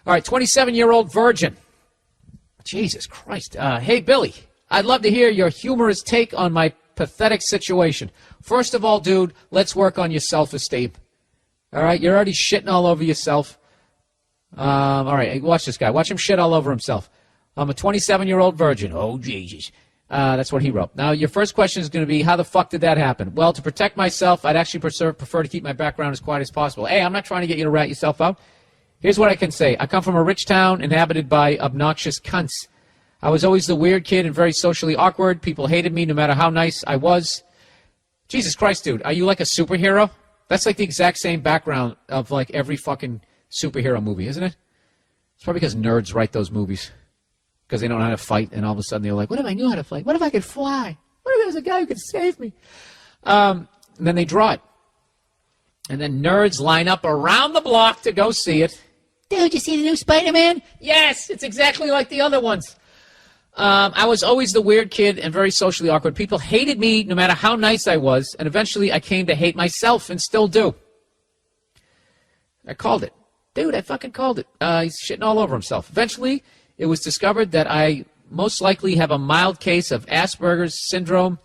All right, 27-year-old virgin. Jesus Christ. Hey, Billy, I'd love to hear your humorous take on my pathetic situation. First of all, dude, let's work on your self-esteem. All right, you're already shitting all over yourself. All right, watch this guy. Watch him shit all over himself. I'm a 27-year-old virgin. Oh, Jesus. That's what he wrote. Now, your first question is going to be, how the fuck did that happen? Well, to protect myself, I'd actually prefer to keep my background as quiet as possible. Hey, I'm not trying to get you to rat yourself out. Here's what I can say. I come from a rich town inhabited by obnoxious cunts. I was always the weird kid and very socially awkward. People hated me no matter how nice I was. Jesus Christ, dude, are you like a superhero? That's like the exact same background of like every fucking superhero movie, isn't it? It's probably because nerds write those movies. Because they don't know how to fight, and all of a sudden they're like, what if I knew how to fight? What if I could fly? What if there was a guy who could save me? And then they draw it. And then nerds line up around the block to go see it. Dude, you see the new Spider-Man? Yes, it's exactly like the other ones. I was always the weird kid and very socially awkward. People hated me no matter how nice I was, and eventually I came to hate myself and still do. I called it. Dude, I fucking called it. He's shitting all over himself. Eventually, it was discovered that I most likely have a mild case of Asperger's syndrome,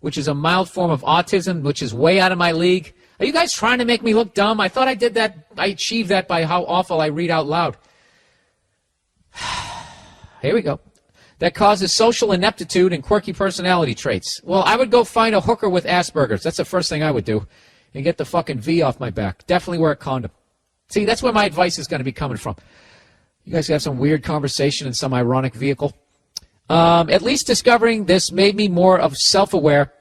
which is a mild form of autism, which is way out of my league. Are you guys trying to make me look dumb? I thought I did that. I achieved that by how awful I read out loud. Here we go. That causes social ineptitude and quirky personality traits. Well, I would go find a hooker with Asperger's. That's the first thing I would do. And get the fucking V off my back. Definitely wear a condom. See, that's where my advice is going to be coming from. You guys have some weird conversation in some ironic vehicle. At least discovering this made me more of self-aware,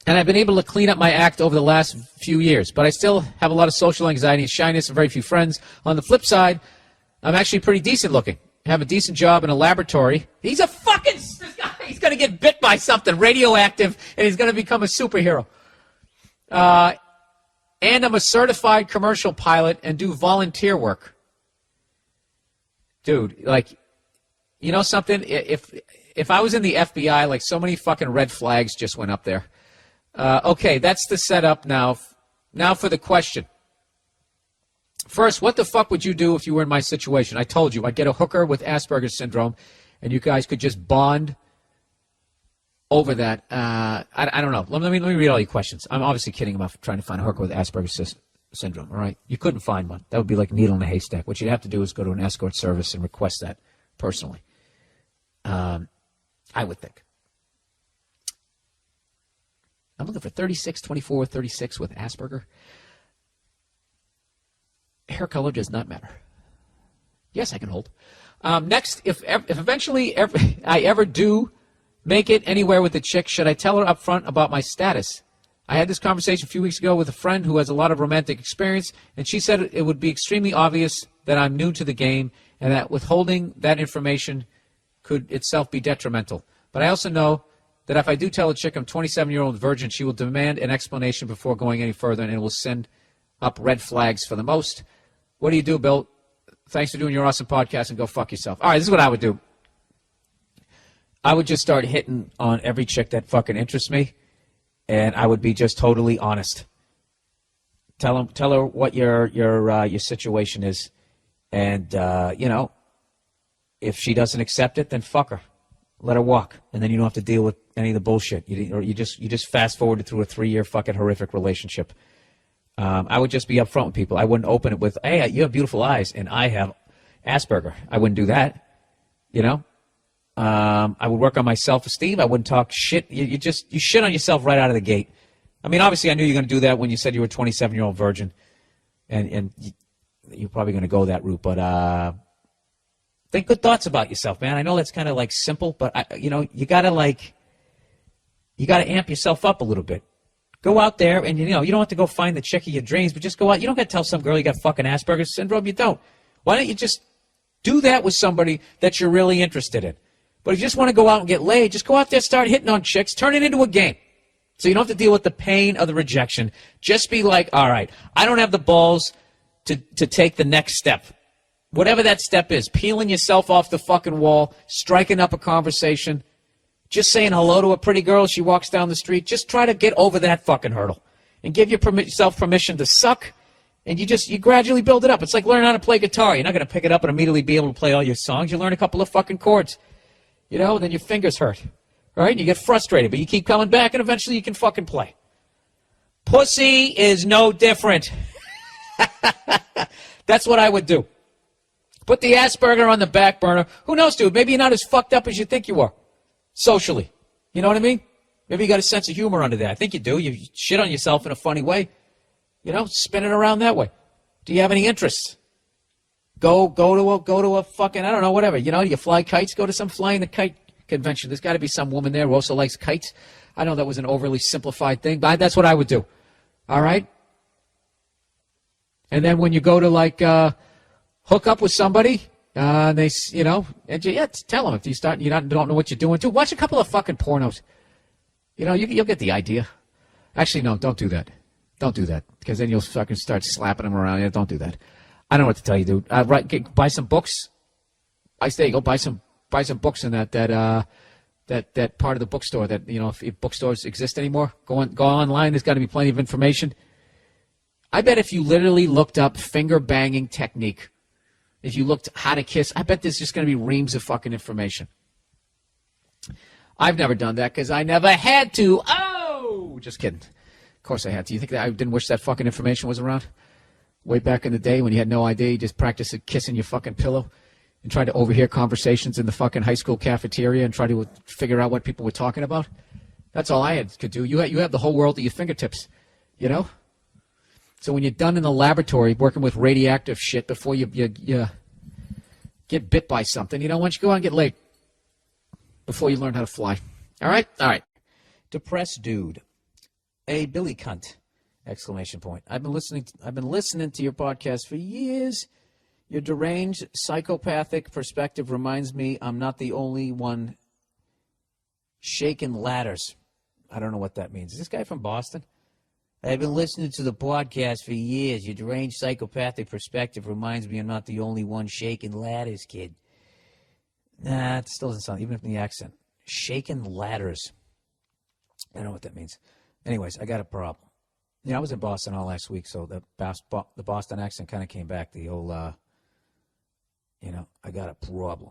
and I've been able to clean up my act over the last few years. But I still have a lot of social anxiety and shyness and very few friends. On the flip side, I'm actually pretty decent looking. I have a decent job in a laboratory. He's a fucking... He's going to get bit by something radioactive, and he's going to become a superhero. And I'm a certified commercial pilot and do volunteer work. Dude, like, you know something? If I was in the FBI, like, so many fucking red flags just went up there. Okay, that's the setup now. Now for the question. First, what the fuck would you do if you were in my situation? I told you, I'd get a hooker with Asperger's syndrome, and you guys could just bond over that. I don't know. Let me read all your questions. I'm obviously kidding about trying to find a hooker with Asperger's syndrome, all right? You couldn't find one. That would be like a needle in a haystack. What you'd have to do is go to an escort service and request that personally. I would think. I'm looking for 36, 24, 36 with Asperger. Hair color does not matter. Yes, I can hold. Next, if eventually I ever do make it anywhere with a chick, should I tell her up front about my status? I had this conversation a few weeks ago with a friend who has a lot of romantic experience, and she said it would be extremely obvious that I'm new to the game and that withholding that information could itself be detrimental. But I also know that if I do tell a chick I'm a 27-year-old virgin, she will demand an explanation before going any further, and it will send up red flags for the most. What do you do, Bill? Thanks for doing your awesome podcast, and go fuck yourself. All right, this is what I would do. I would just start hitting on every chick that fucking interests me, and I would be just totally honest. Tell her what your situation is, and if she doesn't accept it, then fuck her. Let her walk, and then you don't have to deal with any of the bullshit. You just fast forwarded through a 3-year fucking horrific relationship. I would just be upfront with people. I wouldn't open it with, "Hey, you have beautiful eyes, and I have Asperger." I wouldn't do that. I would work on my self-esteem. I wouldn't talk shit. You shit on yourself right out of the gate. I mean, obviously, I knew you were going to do that when you said you were a 27-year-old virgin, and you're probably going to go that route. But think good thoughts about yourself, man. I know that's kind of like simple, but you gotta amp yourself up a little bit. Go out there, and you don't have to go find the chick of your dreams, but just go out. You don't got to tell some girl you got fucking Asperger's syndrome. You don't. Why don't you just do that with somebody that you're really interested in? But if you just want to go out and get laid, just go out there, start hitting on chicks, turn it into a game. So you don't have to deal with the pain of the rejection. Just be like, all right, I don't have the balls to take the next step. Whatever that step is, peeling yourself off the fucking wall, striking up a conversation, just saying hello to a pretty girl as she walks down the street. Just try to get over that fucking hurdle and give yourself permission to suck And you gradually build it up. It's like learning how to play guitar. You're not going to pick it up and immediately be able to play all your songs. You learn a couple of fucking chords. Then your fingers hurt. Right? And you get frustrated, but you keep coming back, and eventually you can fucking play. Pussy is no different. That's what I would do. Put the Asperger on the back burner. Who knows, dude? Maybe you're not as fucked up as you think you are. Socially. You know what I mean? Maybe you got a sense of humor under there. I think you do. You shit on yourself in a funny way. Spin it around that way. Do you have any interests? Go to a fucking, I don't know, whatever. You fly kites, go to some flying the kite convention. There's got to be some woman there who also likes kites. I know that was an overly simplified thing, but that's what I would do. All right? And then when you go to, hook up with somebody, and they, tell them if you don't know what you're doing, too. Watch a couple of fucking pornos. You'll get the idea. Actually, no, don't do that. Don't do that, because then you'll fucking start slapping them around. Yeah, don't do that. I don't know what to tell you, dude. Buy some books. I say go buy some books in that part of the bookstore that, if bookstores exist anymore. Go online. There's got to be plenty of information. I bet if you literally looked up finger banging technique, if you looked how to kiss, I bet there's just going to be reams of fucking information. I've never done that because I never had to. Oh, just kidding. Of course I had to. You think that I didn't wish that fucking information was around? Way back in the day when you had no idea, you just practiced kissing your fucking pillow and tried to overhear conversations in the fucking high school cafeteria and try to figure out what people were talking about. That's all I could do. You have the whole world at your fingertips, So when you're done in the laboratory working with radioactive shit before you get bit by something, why don't you go out and get laid before you learn how to fly? All right? All right. Depressed dude. A Billy cunt! Exclamation point. I've been listening to your podcast for years. Your deranged, psychopathic perspective reminds me I'm not the only one shaking ladders. I don't know what that means. Is this guy from Boston? I've been listening to the podcast for years. Your deranged, psychopathic perspective reminds me I'm not the only one shaking ladders, kid. Nah, it still doesn't sound, even from the accent. Shaking ladders. I don't know what that means. Anyways, I got a problem. I was in Boston all last week, so the Boston accent kind of came back. The old, I got a problem.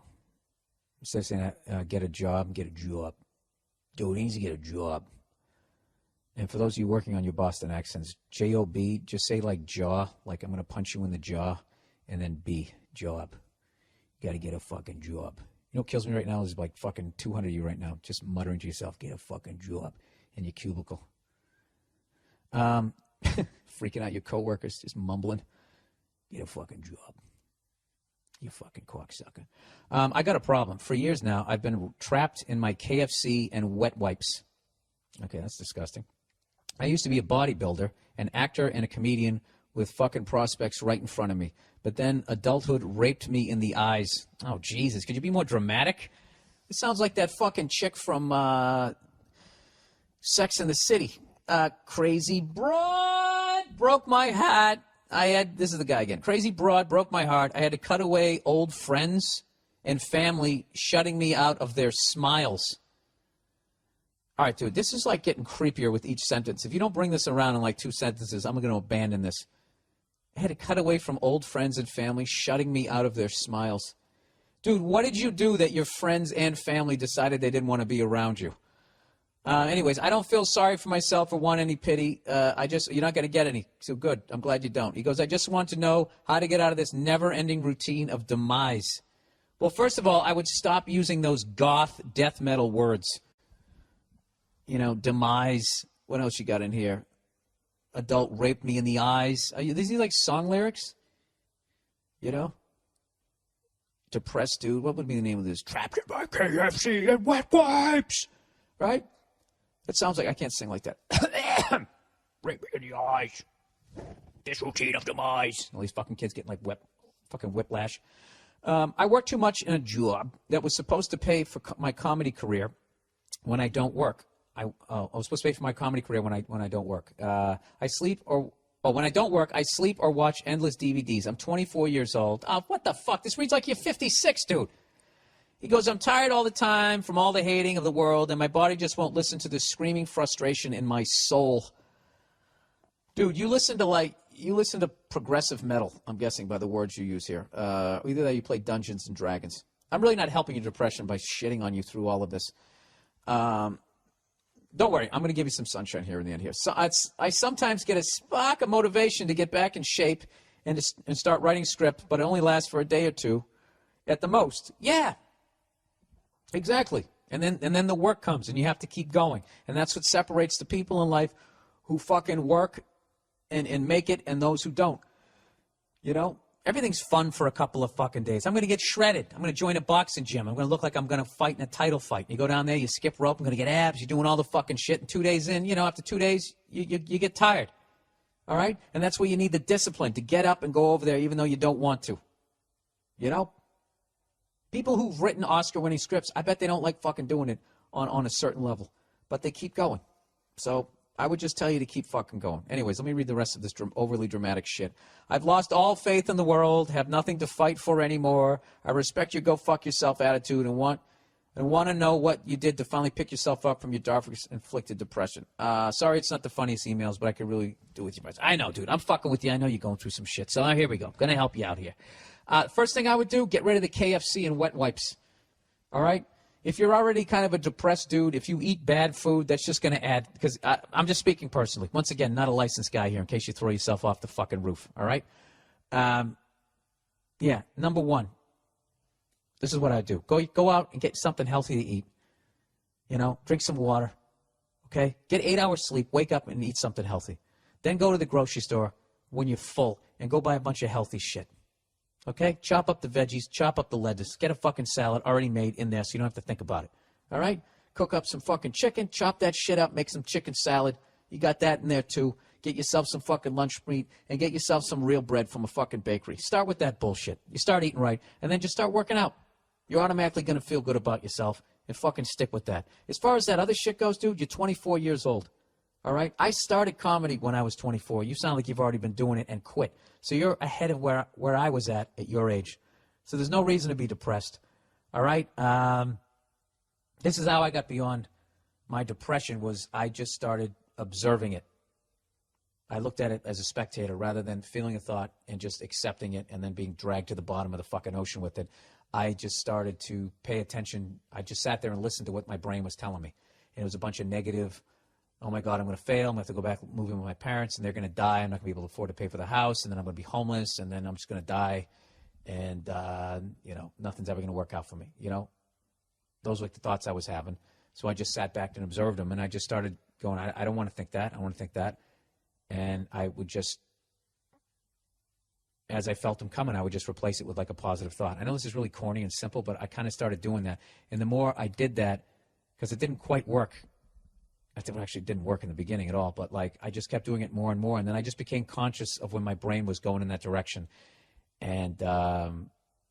Instead of saying, get a job. Dude, he needs to get a job. And for those of you working on your Boston accents, J-O-B, just say like jaw, like I'm going to punch you in the jaw, and then B, job. You got to get a fucking job. You know what kills me right now is like fucking 200 of you right now, just muttering to yourself, get a fucking job in your cubicle. Freaking out your coworkers, just mumbling, get a fucking job. You fucking cocksucker. I got a problem. For years now, I've been trapped in my KFC and wet wipes. Okay, that's disgusting. I used to be a bodybuilder, an actor, and a comedian with fucking prospects right in front of me. But then adulthood raped me in the eyes. Oh, Jesus. Could you be more dramatic? It sounds like that fucking chick from Sex and the City. Crazy broad broke my heart. This is the guy again. Crazy broad broke my heart. I had to cut away old friends and family, shutting me out of their smiles. All right, dude, this is like getting creepier with each sentence. If you don't bring this around in like 2 sentences, I'm going to abandon this. I had to cut away from old friends and family, shutting me out of their smiles. Dude, what did you do that your friends and family decided they didn't want to be around you? Anyways, I don't feel sorry for myself or want any pity. You're not going to get any. So good. I'm glad you don't. He goes, I just want to know how to get out of this never-ending routine of demise. Well, first of all, I would stop using those goth death metal words. Demise. What else you got in here? Adult raped me in the eyes. These are like song lyrics? Depressed dude. What would be the name of this? Trapped in my KFC and wet wipes. Right? It sounds like I can't sing like that. Rape me in the eyes. This routine of demise. All these fucking kids getting like fucking whiplash. I work too much in a job that was supposed to pay for my comedy career when I don't work. I was supposed to pay for my comedy career when I don't work. When I don't work, I sleep or watch endless DVDs. I'm 24 years old. Oh, what the fuck? This reads like you're 56, dude. He goes, I'm tired all the time from all the hating of the world, and my body just won't listen to the screaming frustration in my soul. Dude, you listen to you listen to progressive metal, I'm guessing by the words you use here. Either that or you play Dungeons and Dragons. I'm really not helping your depression by shitting on you through all of this. Don't worry, I'm going to give you some sunshine here in the end here. So I sometimes get a spark of motivation to get back in shape and start writing script, but it only lasts for a day or two at the most. Yeah, exactly. And then the work comes, and you have to keep going. And that's what separates the people in life who fucking work and make it and those who don't. You know? Everything's fun for a couple of fucking days. I'm going to get shredded. I'm going to join a boxing gym. I'm going to look like I'm going to fight in a title fight. You go down there, you skip rope, I'm going to get abs. You're doing all the fucking shit. And 2 days in, after 2 days, you get tired. All right? And that's where you need the discipline to get up and go over there even though you don't want to. You know? People who've written Oscar-winning scripts, I bet they don't like fucking doing it on a certain level. But they keep going. So I would just tell you to keep fucking going. Anyways, let me read the rest of this overly dramatic shit. I've lost all faith in the world, have nothing to fight for anymore. I respect your go fuck yourself attitude and want to know what you did to finally pick yourself up from your dark-inflicted depression. Sorry it's not the funniest emails, but I could really do with you guys. I know, dude. I'm fucking with you. I know you're going through some shit. So here we go. Going to help you out here. First thing I would do, get rid of the KFC and wet wipes. All right? If you're already kind of a depressed dude, if you eat bad food, that's just going to add, because I'm just speaking personally. Once again, not a licensed guy here in case you throw yourself off the fucking roof, all right? Yeah, number one, this is what I do. Go out and get something healthy to eat. Drink some water, okay? Get 8 hours sleep, wake up and eat something healthy. Then go to the grocery store when you're full and go buy a bunch of healthy shit. Okay? Chop up the veggies, chop up the lettuce, get a fucking salad already made in there so you don't have to think about it. All right? Cook up some fucking chicken, chop that shit up, make some chicken salad. You got that in there too. Get yourself some fucking lunch meat and get yourself some real bread from a fucking bakery. Start with that bullshit. You start eating right and then just start working out. You're automatically going to feel good about yourself and fucking stick with that. As far as that other shit goes, dude, you're 24 years old. All right? I started comedy when I was 24. You sound like you've already been doing it and quit. So you're ahead of where I was at your age. So there's no reason to be depressed. All right? This is how I got beyond my depression was I just started observing it. I looked at it as a spectator rather than feeling a thought and just accepting it and then being dragged to the bottom of the fucking ocean with it. I just started to pay attention. I just sat there and listened to what my brain was telling me. And it was a bunch of negative, oh my God, I'm going to fail. I'm going to have to go back, move in with my parents, and they're going to die. I'm not going to be able to afford to pay for the house, and then I'm going to be homeless, and then I'm just going to die. And, nothing's ever going to work out for me. Those were the thoughts I was having. So I just sat back and observed them, and I just started going, I don't want to think that. I want to think that. And I would just, as I felt them coming, I would just replace it with like a positive thought. I know this is really corny and simple, but I kind of started doing that. And the more I did that, because it didn't quite work. It actually didn't work in the beginning at all, but I just kept doing it more and more. And then I just became conscious of when my brain was going in that direction. And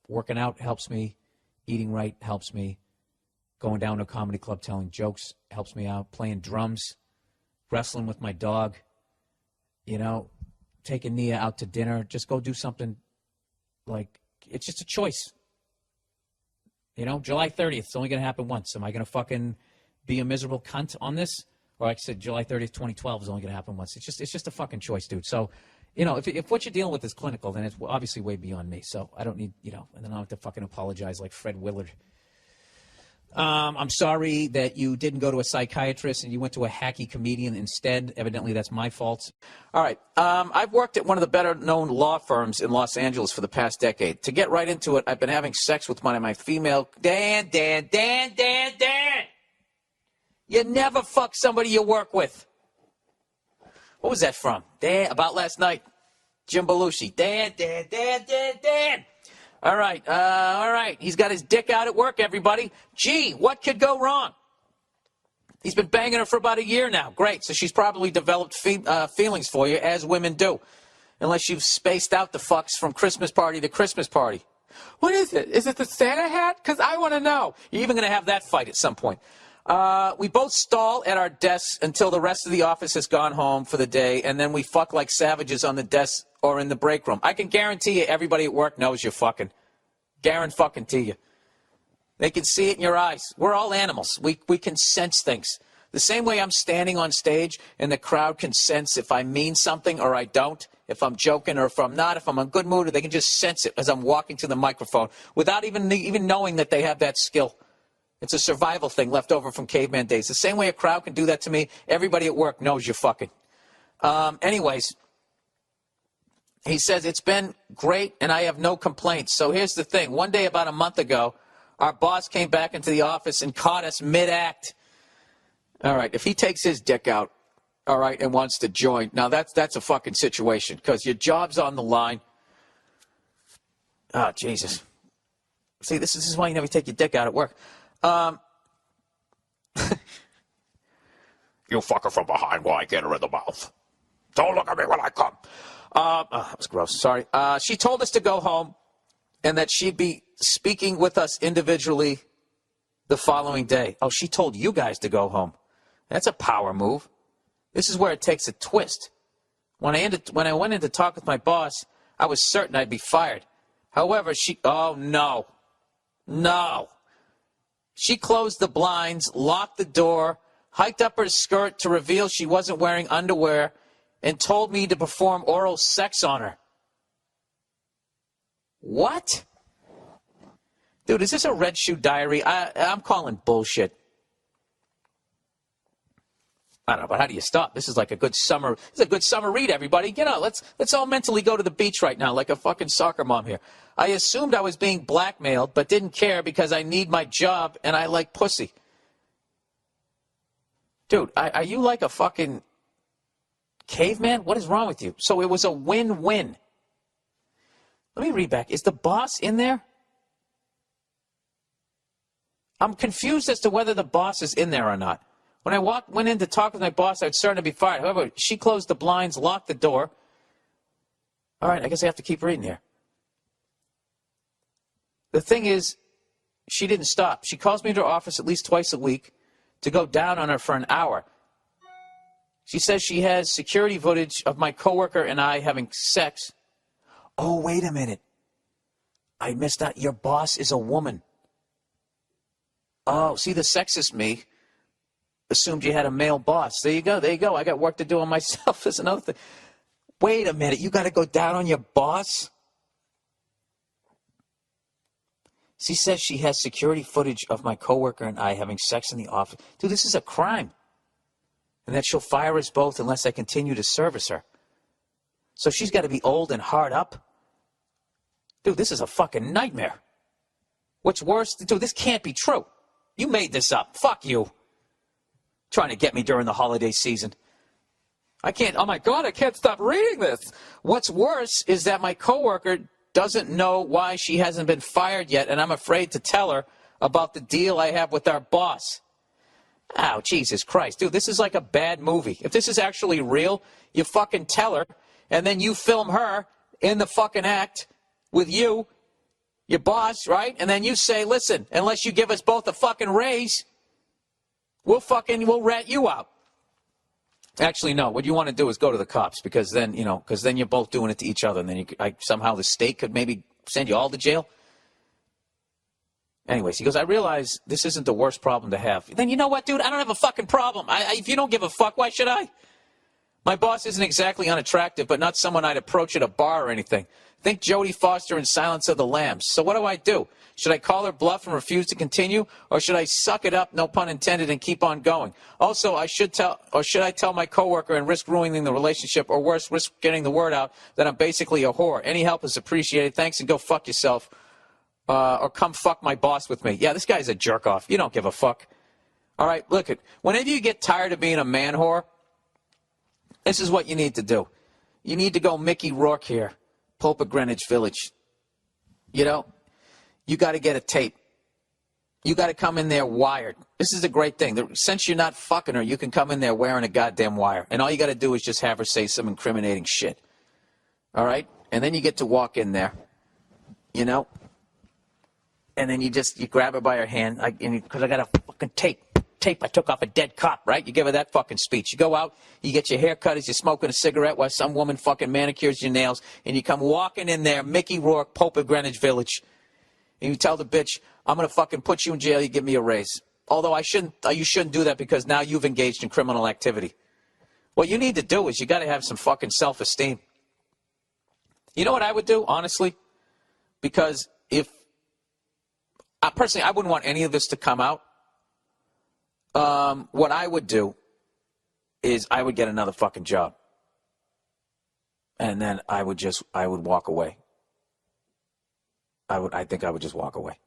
working out helps me. Eating right helps me. Going down to a comedy club telling jokes helps me out. Playing drums, wrestling with my dog, taking Nia out to dinner. Just go do something it's just a choice. July 30th, it's only going to happen once. Am I going to fucking be a miserable cunt on this? Or like I said, July 30th, 2012 is only going to happen once. It's just a fucking choice, dude. So, if what you're dealing with is clinical, then it's obviously way beyond me. So I don't need, and then I don't have to fucking apologize like Fred Willard. I'm sorry that you didn't go to a psychiatrist and you went to a hacky comedian instead. Evidently, that's my fault. All right. I've worked at one of the better-known law firms in Los Angeles for the past decade. To get right into it, I've been having sex with one of my female... Dan. You never fuck somebody you work with. What was that from? Dan, about last night. Jim Belushi. Dan. All right. He's got his dick out at work, everybody. Gee, what could go wrong? He's been banging her for about a year now. Great. So she's probably developed feelings for you, as women do. Unless you've spaced out the fucks from Christmas party to Christmas party. What is it? Is it the Santa hat? Because I want to know. You're even going to have that fight at some point. We both stall at our desks until the rest of the office has gone home for the day, and then we fuck like savages on the desk or in the break room. I can guarantee you everybody at work knows you're fucking. Guarantee you. They can see it in your eyes. We're all animals. We can sense things. The same way I'm standing on stage and the crowd can sense if I mean something or I don't, if I'm joking or if I'm not, if I'm in a good mood, or they can just sense it as I'm walking to the microphone without even knowing that they have that skill. It's a survival thing left over from caveman days. The same way a crowd can do that to me, everybody at work knows you're fucking. Anyways, he says, it's been great and I have no complaints. So here's the thing. One day about a month ago, our boss came back into the office and caught us mid-act. All right, if he takes his dick out, all right, and wants to join, now that's a fucking situation because your job's on the line. Oh, Jesus. See, this is why you never take your dick out at work. You fucker from behind while I get her in the mouth. Don't look at me when I come. That was gross. Sorry. She told us to go home and that she'd be speaking with us individually the following day. Oh, she told you guys to go home. That's a power move. This is where it takes a twist. When I went in to talk with my boss, I was certain I'd be fired. However, oh, no. No. She closed the blinds, locked the door, hiked up her skirt to reveal she wasn't wearing underwear, and told me to perform oral sex on her. What? Dude, is this a Red Shoe Diary? I'm calling bullshit. I don't know, but how do you stop? This is like a good summer. This is a good summer read, everybody. Get out. Let's all mentally go to the beach right now, like a fucking soccer mom here. I assumed I was being blackmailed, but didn't care because I need my job and I like pussy. Dude, are you like a fucking caveman? What is wrong with you? So it was a win-win. Let me read back. Is the boss in there? I'm confused as to whether the boss is in there or not. When I went in to talk with my boss, I was certain to be fired. However, she closed the blinds, locked the door. All right, I guess I have to keep reading here. The thing is, she didn't stop. She calls me into her office at least twice a week to go down on her for an hour. She says she has security footage of my coworker and I having sex. Oh, wait a minute. I missed out. Your boss is a woman. Oh, see, the sexist me assumed you had a male boss. There you go. There you go. I got work to do on myself. That's another thing. Wait a minute. You got to go down on your boss? She says she has security footage of my coworker and I having sex in the office. Dude, this is a crime. And that she'll fire us both unless I continue to service her. So she's got to be old and hard up? Dude, this is a fucking nightmare. What's worse? Dude, this can't be true. You made this up. Fuck you. Trying to get me during the holiday season. I can't, oh my God, I can't stop reading this. What's worse is that my coworker doesn't know why she hasn't been fired yet, and I'm afraid to tell her about the deal I have with our boss. Oh, Jesus Christ. Dude, this is like a bad movie. If this is actually real, you fucking tell her, and then you film her in the fucking act with you, your boss, right? And then you say, listen, unless you give us both a fucking raise, we'll rat you out. Actually, no. What you want to do is go to the cops because then, you're both doing it to each other. And then somehow the state could maybe send you all to jail. Anyways, he goes, I realize this isn't the worst problem to have. Then you know what, dude? I don't have a fucking problem. If you don't give a fuck, why should I? My boss isn't exactly unattractive, but not someone I'd approach at a bar or anything. Think Jodie Foster in Silence of the Lambs. So what do I do? Should I call her bluff and refuse to continue? Or should I suck it up, no pun intended, and keep on going? Also, should I tell my coworker and risk ruining the relationship, or worse, risk getting the word out that I'm basically a whore? Any help is appreciated. Thanks, and go fuck yourself. Or come fuck my boss with me. Yeah, this guy's a jerk off. You don't give a fuck. All right, look, whenever you get tired of being a man whore, this is what you need to do. You need to go Mickey Rourke here. Pope of Greenwich Village. You got to get a tape. You got to come in there wired. This is a great thing. Since you're not fucking her, you can come in there wearing a goddamn wire. And all you got to do is just have her say some incriminating shit. All right? And then you get to walk in there. And then you grab her by her hand. Because I got a fucking tape I took off a dead cop, right? You give her that fucking speech. You go out, you get your hair cut as you're smoking a cigarette while some woman fucking manicures your nails, and you come walking in there, Mickey Rourke, Pope of Greenwich Village, and you tell the bitch, I'm going to fucking put you in jail, you give me a raise. Although you shouldn't do that because now you've engaged in criminal activity. What you need to do is you got to have some fucking self-esteem. You know what I would do, honestly? Because if, personally, I wouldn't want any of this to come out. What I would do is I would get another fucking job. And then I would walk away. I think I would just walk away.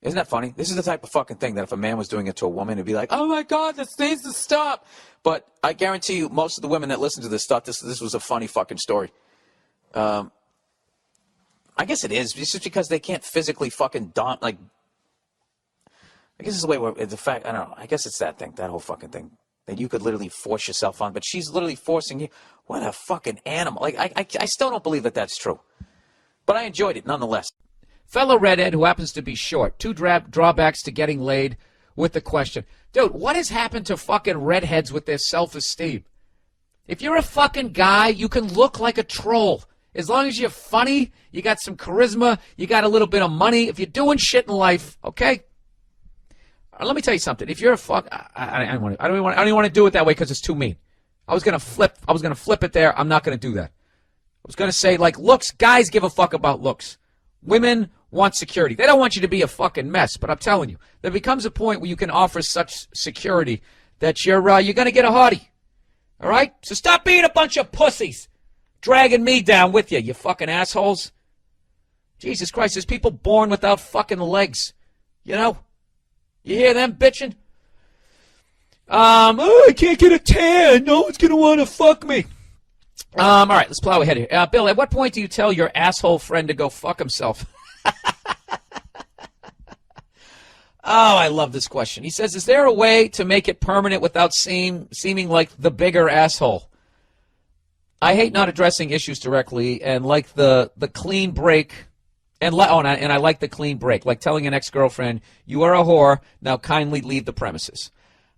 Isn't that funny? This is the type of fucking thing that if a man was doing it to a woman, it'd be like, oh my God, this needs to stop. But I guarantee you, most of the women that listen to this thought this was a funny fucking story. I guess it is. It's just because they can't physically fucking I guess it's the way it's a fact. I don't know. I guess it's that thing, that whole fucking thing that you could literally force yourself on. But she's literally forcing you. What a fucking animal. Like, I still don't believe that that's true. But I enjoyed it nonetheless. Fellow redhead who happens to be short. 2 drawbacks to getting laid with the question. Dude, what has happened to fucking redheads with their self-esteem? If you're a fucking guy, you can look like a troll. As long as you're funny, you got some charisma, you got a little bit of money. If you're doing shit in life, okay? Let me tell you something. If you're a I don't even want to do it that way because it's too mean. I was gonna flip it there. I'm not gonna do that. I was gonna say, like, looks. Guys give a fuck about looks. Women want security. They don't want you to be a fucking mess, but I'm telling you, there becomes a point where you can offer such security that you're going to get a hottie. All right? So stop being a bunch of pussies, dragging me down with you, you fucking assholes. Jesus Christ, there's people born without fucking legs. You know? You hear them bitching? I can't get a tan. No one's going to want to fuck me. All right, let's plow ahead here. Bill, at what point do you tell your asshole friend to go fuck himself? Oh, I love this question. He says, is there a way to make it permanent without seeming like the bigger asshole? I hate not addressing issues directly and like the clean break. And I like the clean break, like telling an ex-girlfriend, you are a whore, now kindly leave the premises.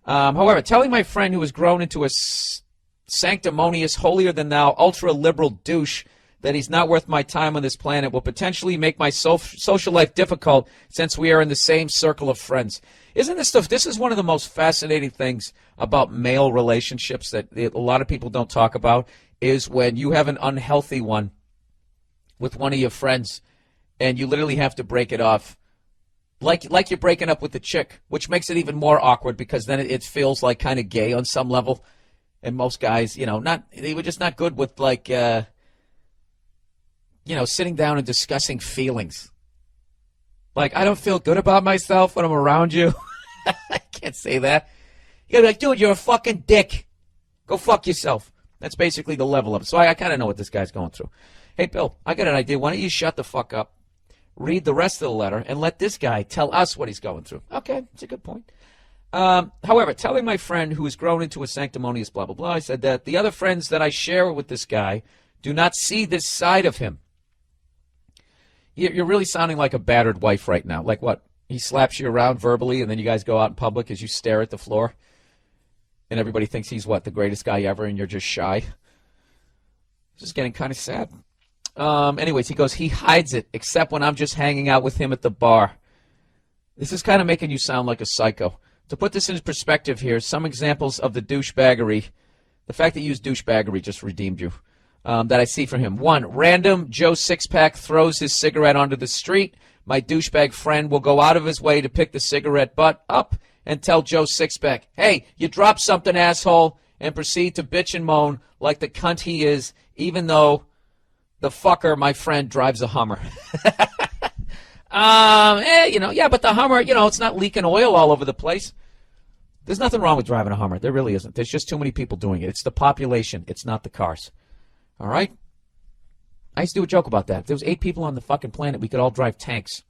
However, telling my friend who has grown into a sanctimonious, holier-than-thou, ultra-liberal douche that he's not worth my time on this planet will potentially make my social life difficult since we are in the same circle of friends. Isn't this stuff? This is one of the most fascinating things about male relationships that a lot of people don't talk about, is when you have an unhealthy one with one of your friends and you literally have to break it off. Like you're breaking up with the chick, which makes it even more awkward because then it feels like kind of gay on some level. And most guys, they were just not good with sitting down and discussing feelings. Like, I don't feel good about myself when I'm around you. I can't say that. You gotta be like, dude, you're a fucking dick. Go fuck yourself. That's basically the level of it. So I kind of know what this guy's going through. Hey, Bill, I got an idea. Why don't you shut the fuck up, read the rest of the letter, and let this guy tell us what he's going through. Okay, that's a good point. However, telling my friend who has grown into a sanctimonious blah, blah, blah, I said that the other friends that I share with this guy do not see this side of him. You're really sounding like a battered wife right now. Like what? He slaps you around verbally, and then you guys go out in public as you stare at the floor, and everybody thinks he's what, the greatest guy ever, and you're just shy. This is getting kind of sad. Anyways, he goes, he hides it, except when I'm just hanging out with him at the bar. This is kind of making you sound like a psycho. To put this into perspective here, some examples of the douchebaggery, the fact that you use douchebaggery just redeemed you, that I see from him. 1, random Joe Sixpack throws his cigarette onto the street. My douchebag friend will go out of his way to pick the cigarette butt up and tell Joe Sixpack, hey, you dropped something, asshole, and proceed to bitch and moan like the cunt he is, even though the fucker, my friend, drives a Hummer. But the Hummer, it's not leaking oil all over the place. There's nothing wrong with driving a Hummer. There really isn't. There's just too many people doing it. It's the population. It's not the cars. All right? I used to do a joke about that. If there was 8 people on the fucking planet, we could all drive tanks.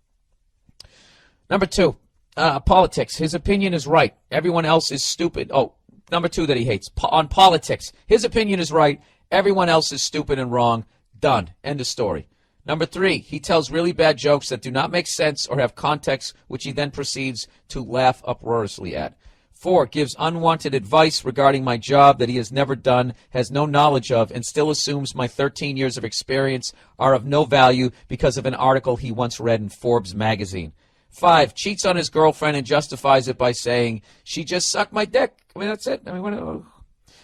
Number 2, politics. His opinion is right. Everyone else is stupid. Oh, number 2 that he hates. On politics. His opinion is right. Everyone else is stupid and wrong. Done. End of story. Number 3, he tells really bad jokes that do not make sense or have context, which he then proceeds to laugh uproariously at. 4, gives unwanted advice regarding my job that he has never done, has no knowledge of, and still assumes my 13 years of experience are of no value because of an article he once read in Forbes magazine. 5, cheats on his girlfriend and justifies it by saying, she just sucked my dick. I mean, that's it. I mean,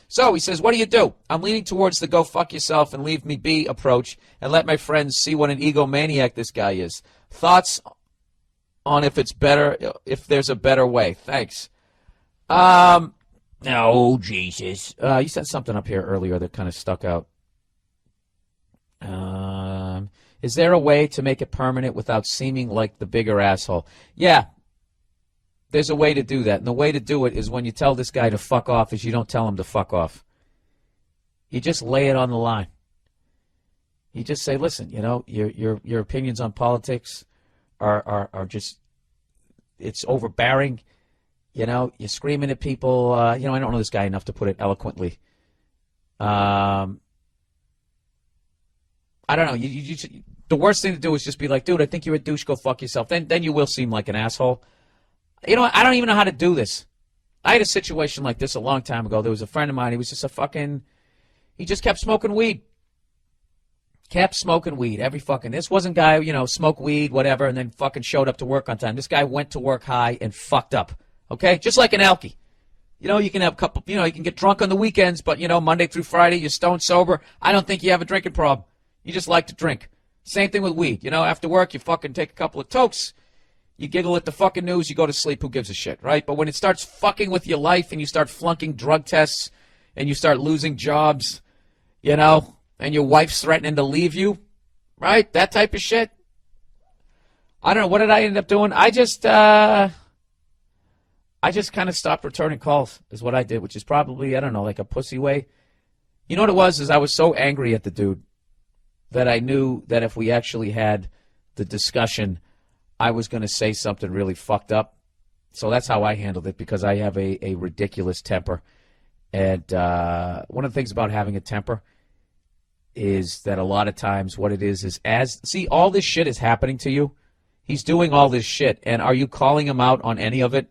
So he says, what do you do? I'm leaning towards the go fuck yourself and leave me be approach and let my friends see what an egomaniac this guy is. Thoughts on if there's a better way. Thanks. No, Jesus. You said something up here earlier that kind of stuck out. Is there a way to make it permanent without seeming like the bigger asshole? Yeah, there's a way to do that. And the way to do it is when you tell this guy to fuck off is you don't tell him to fuck off. You just lay it on the line. You just say, listen, your opinions on politics are just, it's overbearing. You're screaming at people. I don't know this guy enough to put it eloquently. I don't know. The worst thing to do is just be like, dude, I think you're a douche. Go fuck yourself. Then you will seem like an asshole. You know what? I don't even know how to do this. I had a situation like this a long time ago. There was a friend of mine. He was just he just kept smoking weed. Kept smoking weed. This wasn't guy, smoke weed, whatever, and then fucking showed up to work on time. This guy went to work high and fucked up. Okay? Just like an alkie. You can have a couple, you can get drunk on the weekends, but, Monday through Friday, you're stone sober. I don't think you have a drinking problem. You just like to drink. Same thing with weed. After work, you fucking take a couple of tokes. You giggle at the fucking news. You go to sleep. Who gives a shit, right? But when it starts fucking with your life and you start flunking drug tests and you start losing jobs, and your wife's threatening to leave you, right? That type of shit. I don't know. What did I end up doing? I just kind of stopped returning calls is what I did, which is probably, I don't know, like a pussy way. You know what it was? Is I was so angry at the dude that I knew that if we actually had the discussion, I was going to say something really fucked up. So that's how I handled it, because I have a ridiculous temper. And one of the things about having a temper is that a lot of times what it is all this shit is happening to you. He's doing all this shit. And are you calling him out on any of it?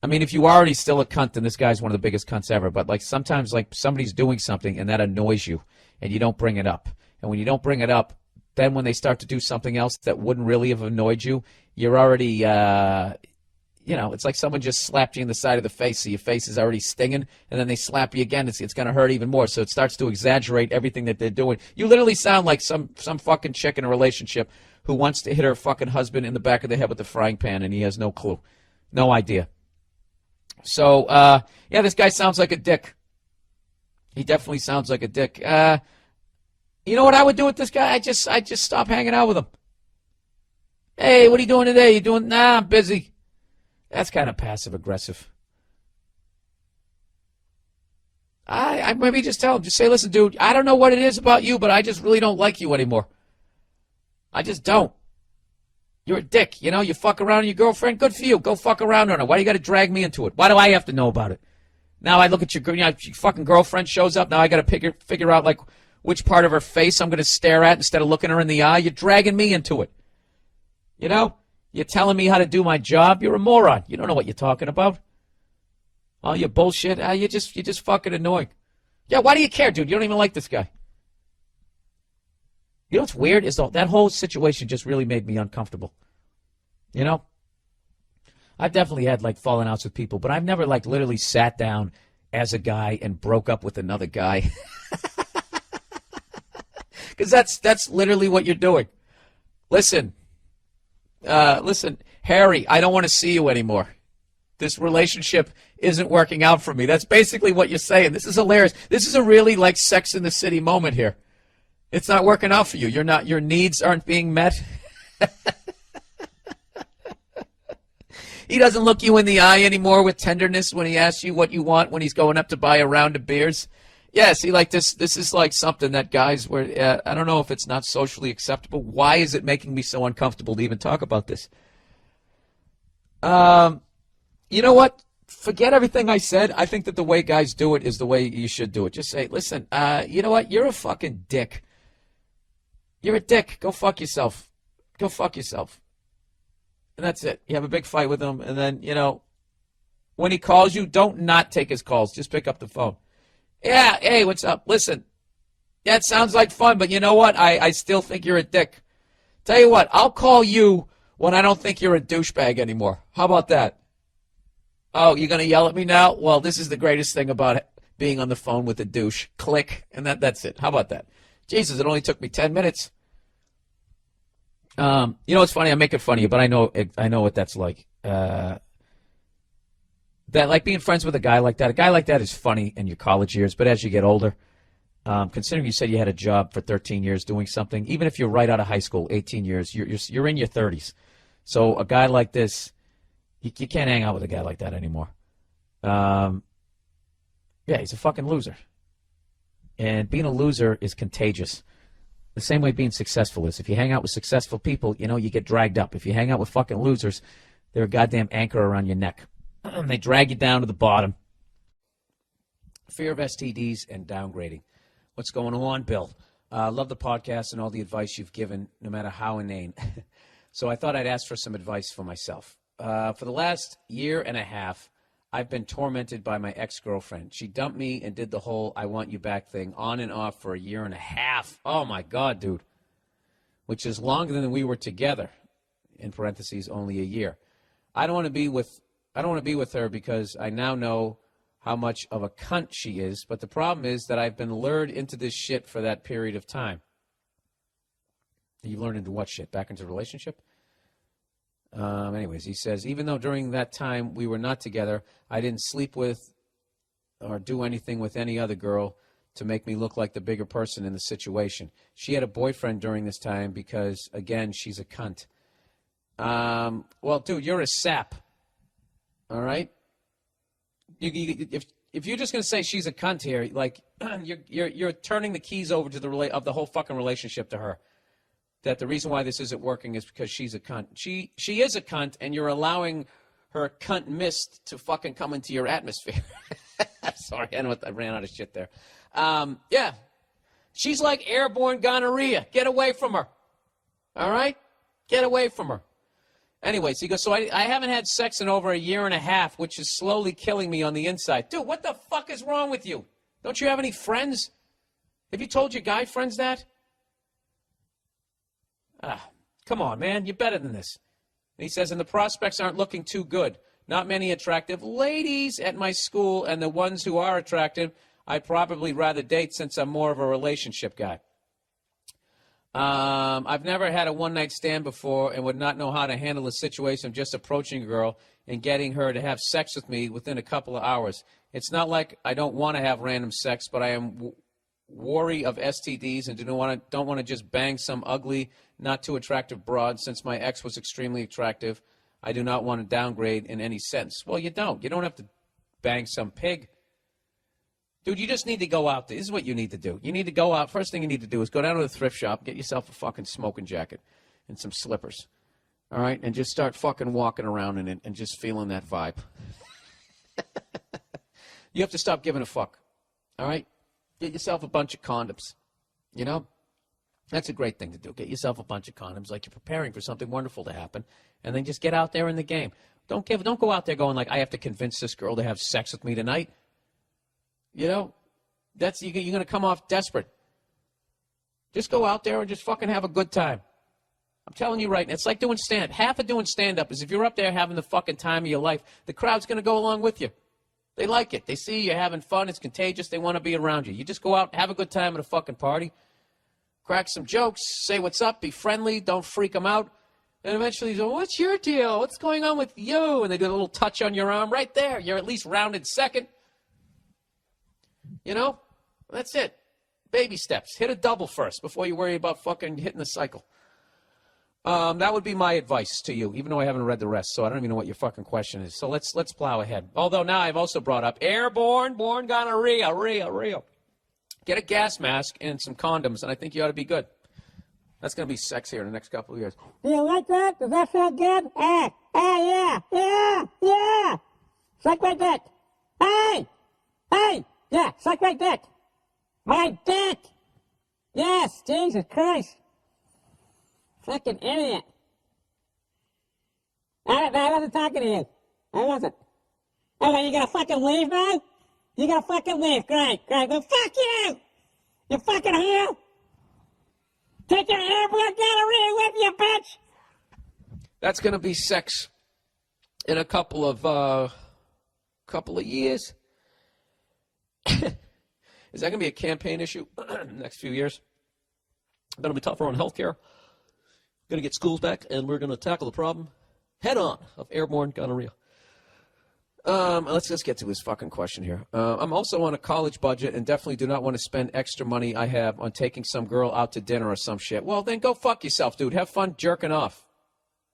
I mean, if you already still a cunt, then this guy's one of the biggest cunts ever. But sometimes somebody's doing something and that annoys you and you don't bring it up. And when you don't bring it up, then when they start to do something else that wouldn't really have annoyed you, you're already, it's like someone just slapped you in the side of the face, so your face is already stinging, and then they slap you again, it's going to hurt even more. So it starts to exaggerate everything that they're doing. You literally sound like some fucking chick in a relationship who wants to hit her fucking husband in the back of the head with a frying pan, and he has no clue. No idea. So, this guy sounds like a dick. He definitely sounds like a dick. You know what I would do with this guy? I just stop hanging out with him. Hey, what are you doing today? You doing? Nah, I'm busy. That's kind of passive aggressive. I maybe just tell him, just say, listen, dude, I don't know what it is about you, but I just really don't like you anymore. I just don't. You're a dick, you fuck around with your girlfriend. Good for you. Go fuck around on her. Why do you got to drag me into it? Why do I have to know about it? Now I look at your fucking girlfriend shows up. Now I got to figure out which part of her face I'm going to stare at instead of looking her in the eye. You're dragging me into it. You're telling me how to do my job. You're a moron. You don't know what you're talking about. All your bullshit. You're just fucking annoying. Yeah, why do you care, dude? You don't even like this guy. You know what's weird is that whole situation just really made me uncomfortable. I've definitely had falling outs with people, but I've never literally sat down as a guy and broke up with another guy. Because that's literally what you're doing. Listen, Harry, I don't want to see you anymore. This relationship isn't working out for me. That's basically what you're saying. This is hilarious. This is a really Sex in the City moment here. It's not working out for you. Your needs aren't being met. He doesn't look you in the eye anymore with tenderness when he asks you what you want when he's going up to buy a round of beers. Yeah, see, this is something that guys where I don't know if it's not socially acceptable. Why is it making me so uncomfortable to even talk about this? You know what? Forget everything I said. I think that the way guys do it is the way you should do it. Just say, listen, you know what? You're a fucking dick. You're a dick. Go fuck yourself. Go fuck yourself. And that's it. You have a big fight with him, and then, when he calls you, don't not take his calls. Just pick up the phone. Yeah, hey, what's up? Listen, that sounds like fun, but you know what? I still think you're a dick. Tell you what, I'll call you when I don't think you're a douchebag anymore. How about that? Oh, you're going to yell at me now? Well, this is the greatest thing about being on the phone with a douche. Click, and that's it. How about that? Jesus, it only took me 10 minutes. You know what's funny? I make it funny, but I know what that's like. That like being friends with a guy like that. A guy like that is funny in your college years, but as you get older, considering you said you had a job for 13 years doing something, even if you're right out of high school, 18 years, you're in your 30s. So a guy like this, you can't hang out with a guy like that anymore. Yeah, he's a fucking loser. And being a loser is contagious. The same way being successful is. If you hang out with successful people, you get dragged up. If you hang out with fucking losers, they're a goddamn anchor around your neck. They drag you down to the bottom. Fear of STDs and downgrading. What's going on, Bill? Love the podcast and all the advice you've given, no matter how inane. So I thought I'd ask for some advice for myself. For the last year and a half, I've been tormented by my ex-girlfriend. She dumped me and did the whole I want you back thing on and off for a year and a half. Oh, my God, dude. Which is longer than we were together, in parentheses, only a year. I don't want to be with her because I now know how much of a cunt she is, but the problem is that I've been lured into this shit for that period of time. You learned into what shit? Back into a relationship? Anyways, he says, even though during that time we were not together, I didn't sleep with or do anything with any other girl to make me look like the bigger person in the situation. She had a boyfriend during this time because, again, she's a cunt. Well, dude, you're a sap. All right? If you're just going to say she's a cunt here, like, you're turning the keys over to the whole fucking relationship to her. That the reason why this isn't working is because she's a cunt. She is a cunt, and you're allowing her cunt mist to fucking come into your atmosphere. Sorry, I ran out of shit there. Yeah. She's like airborne gonorrhea. Get away from her. All right? Get away from her. Anyways, he goes, so I haven't had sex in over a year and a half, which is slowly killing me on the inside. Dude, what the fuck is wrong with you? Don't you have any friends? Have you told your guy friends that? Come on, man. You're better than this. And he says, and the prospects aren't looking too good. Not many attractive ladies at my school, and the ones who are attractive, I'd probably rather date since I'm more of a relationship guy. I've never had a one-night stand before and would not know how to handle a situation of just approaching a girl and getting her to have sex with me within a couple of hours. It's not like I don't want to have random sex, but I am wary of STDs and don't want to just bang some ugly, not too attractive broad. Since my ex was extremely attractive, I do not want to downgrade in any sense. Well, you don't. You don't have to bang some pig. Dude, you just need to go out there. This is what you need to do. You need to go out. First thing you need to do is go down to the thrift shop, get yourself a fucking smoking jacket and some slippers. All right? And just start fucking walking around in it and just feeling that vibe. You have to stop giving a fuck. All right? Get yourself a bunch of condoms. You know? That's a great thing to do. Get yourself a bunch of condoms like you're preparing for something wonderful to happen, and then just get out there in the game. Don't go out there going like, I have to convince this girl to have sex with me tonight. You know, you're going to come off desperate. Just go out there and just fucking have a good time. I'm telling you right now, it's like doing stand-up. Half of doing stand-up is if you're up there having the fucking time of your life, the crowd's going to go along with you. They like it. They see you having fun. It's contagious. They want to be around you. You just go out, have a good time at a fucking party, crack some jokes, say what's up, be friendly, don't freak them out. And eventually you go, what's your deal? What's going on with you? And they do a little touch on your arm right there. You're at least rounded second. You know, that's it. Baby steps. Hit a double first before you worry about fucking hitting the cycle. That would be my advice to you, even though I haven't read the rest, so I don't even know what your fucking question is. So let's plow ahead. Although now I've also brought up born gonorrhea. Get a gas mask and some condoms, and I think you ought to be good. That's going to be sex here in the next couple of years. Do you like that? Does that feel good? Yeah. Suck my dick. Hey, yeah, suck my dick. My dick. Yes, Jesus Christ. Fucking idiot. I wasn't talking to you. I wasn't. Okay, you gonna fucking leave now? You gonna fucking leave? Great. Well, fuck you! You fucking whore! Take your airborne gonorrhea with you, bitch! That's going to be sex in a couple of years. Is that going to be a campaign issue in the next few years? Going to be tougher on healthcare. Going to get schools back, and we're going to tackle the problem head on of airborne gonorrhea. Let's just get to his fucking question here. I'm also on a college budget and definitely do not want to spend extra money I have on taking some girl out to dinner or some shit. Well, then go fuck yourself, dude. Have fun jerking off.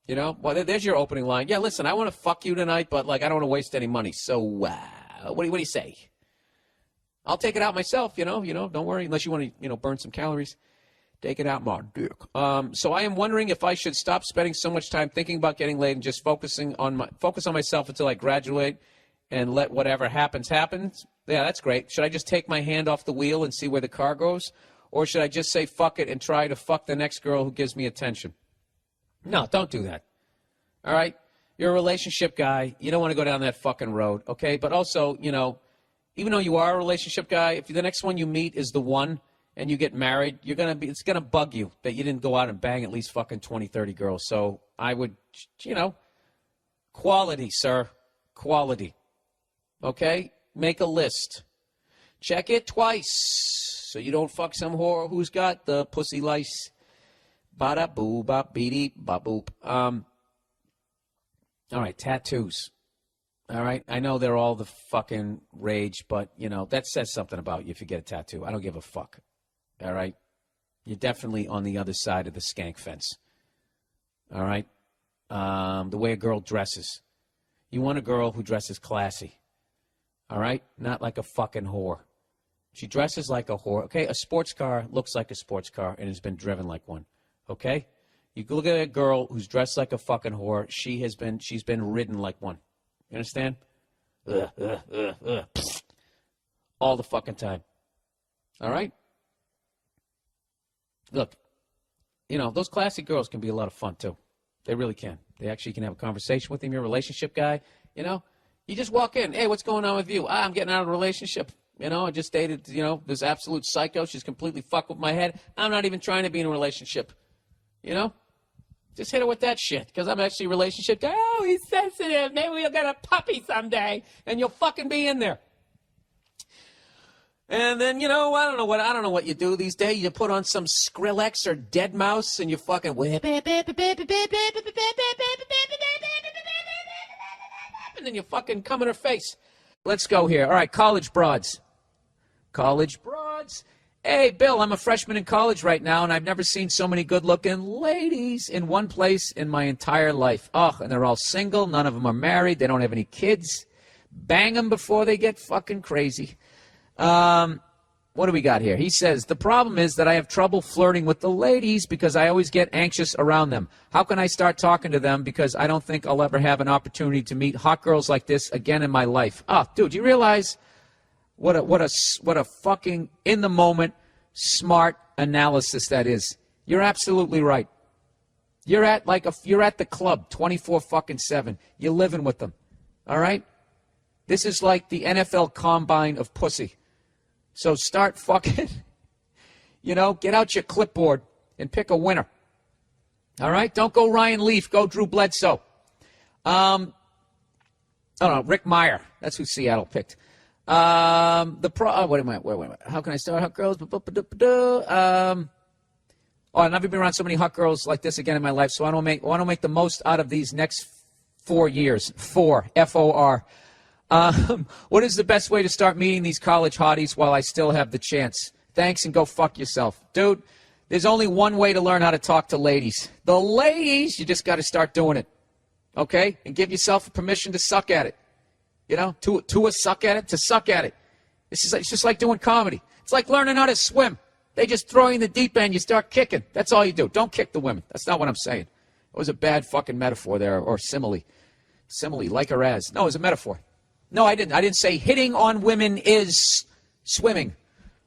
You know? Well, there's your opening line. Yeah, listen, I want to fuck you tonight, but, like, I don't want to waste any money. So, what do you say? I'll take it out myself, you know, don't worry, unless you want to, burn some calories. Take it out, my dick. So I am wondering if I should stop spending so much time thinking about getting laid and just focus on myself until I graduate and let whatever happens. Yeah, that's great. Should I just take my hand off the wheel and see where the car goes? Or should I just say fuck it and try to fuck the next girl who gives me attention? No, don't do that. All right? You're a relationship guy. You don't want to go down that fucking road, okay? But also, even though you are a relationship guy, if the next one you meet is the one and you get married, it's going to bug you that you didn't go out and bang at least fucking 20, 30 girls. So I would, quality, sir. Quality. Okay? Make a list. Check it twice so you don't fuck some whore who's got the pussy lice. Ba-da-boo, ba-beady, ba-boop. All right, tattoos. All right, I know they're all the fucking rage, but, that says something about you if you get a tattoo. I don't give a fuck. All right? You're definitely on the other side of the skank fence. All right? The way a girl dresses. You want a girl who dresses classy. All right? Not like a fucking whore. She dresses like a whore. Okay? A sports car looks like a sports car and has been driven like one. Okay? You look at a girl who's dressed like a fucking whore. She's been ridden like one. You understand? All the fucking time. All right? Look, those classic girls can be a lot of fun, too. They really can. They actually can have a conversation with them. You're a relationship guy. You just walk in. Hey, what's going on with you? I'm getting out of a relationship. I just dated, this absolute psycho. She's completely fucked with my head. I'm not even trying to be in a relationship. Just hit her with that shit, because I'm actually a relationship guy. Oh, he's sensitive. Maybe we'll get a puppy someday, and you'll fucking be in there. And then, I don't know what you do these days. You put on some Skrillex or Dead Mouse, and you fucking whip. And then you fucking come in her face. Let's go here. All right, college broads. College broads. Hey, Bill, I'm a freshman in college right now, and I've never seen so many good-looking ladies in one place in my entire life. Oh, and they're all single. None of them are married. They don't have any kids. Bang them before they get fucking crazy. What do we got here? He says, the problem is that I have trouble flirting with the ladies because I always get anxious around them. How can I start talking to them because I don't think I'll ever have an opportunity to meet hot girls like this again in my life? Oh, dude, you realize what a fucking in the moment smart analysis that is. You're absolutely right. You're at the club 24/7. You're living with them. All right? This is like the NFL combine of pussy. So start fucking, get out your clipboard and pick a winner. All right? Don't go Ryan Leaf. Go Drew Bledsoe. Rick Meyer. That's who Seattle picked. Wait a minute. How can I start hot girls? I've never been around so many hot girls like this again in my life, so I want to make the most out of these next 4 years. F-O-R. What is the best way to start meeting these college hotties while I still have the chance? Thanks, and go fuck yourself. Dude, there's only one way to learn how to talk to ladies. The ladies, you just got to start doing it. Okay? And give yourself permission to suck at it. To suck at it. It's just like doing comedy. It's like learning how to swim. They just throw you in the deep end. You start kicking. That's all you do. Don't kick the women. That's not what I'm saying. It was a bad fucking metaphor there, or simile. Simile, like or as. No, it was a metaphor. No, I didn't. I didn't say hitting on women is swimming.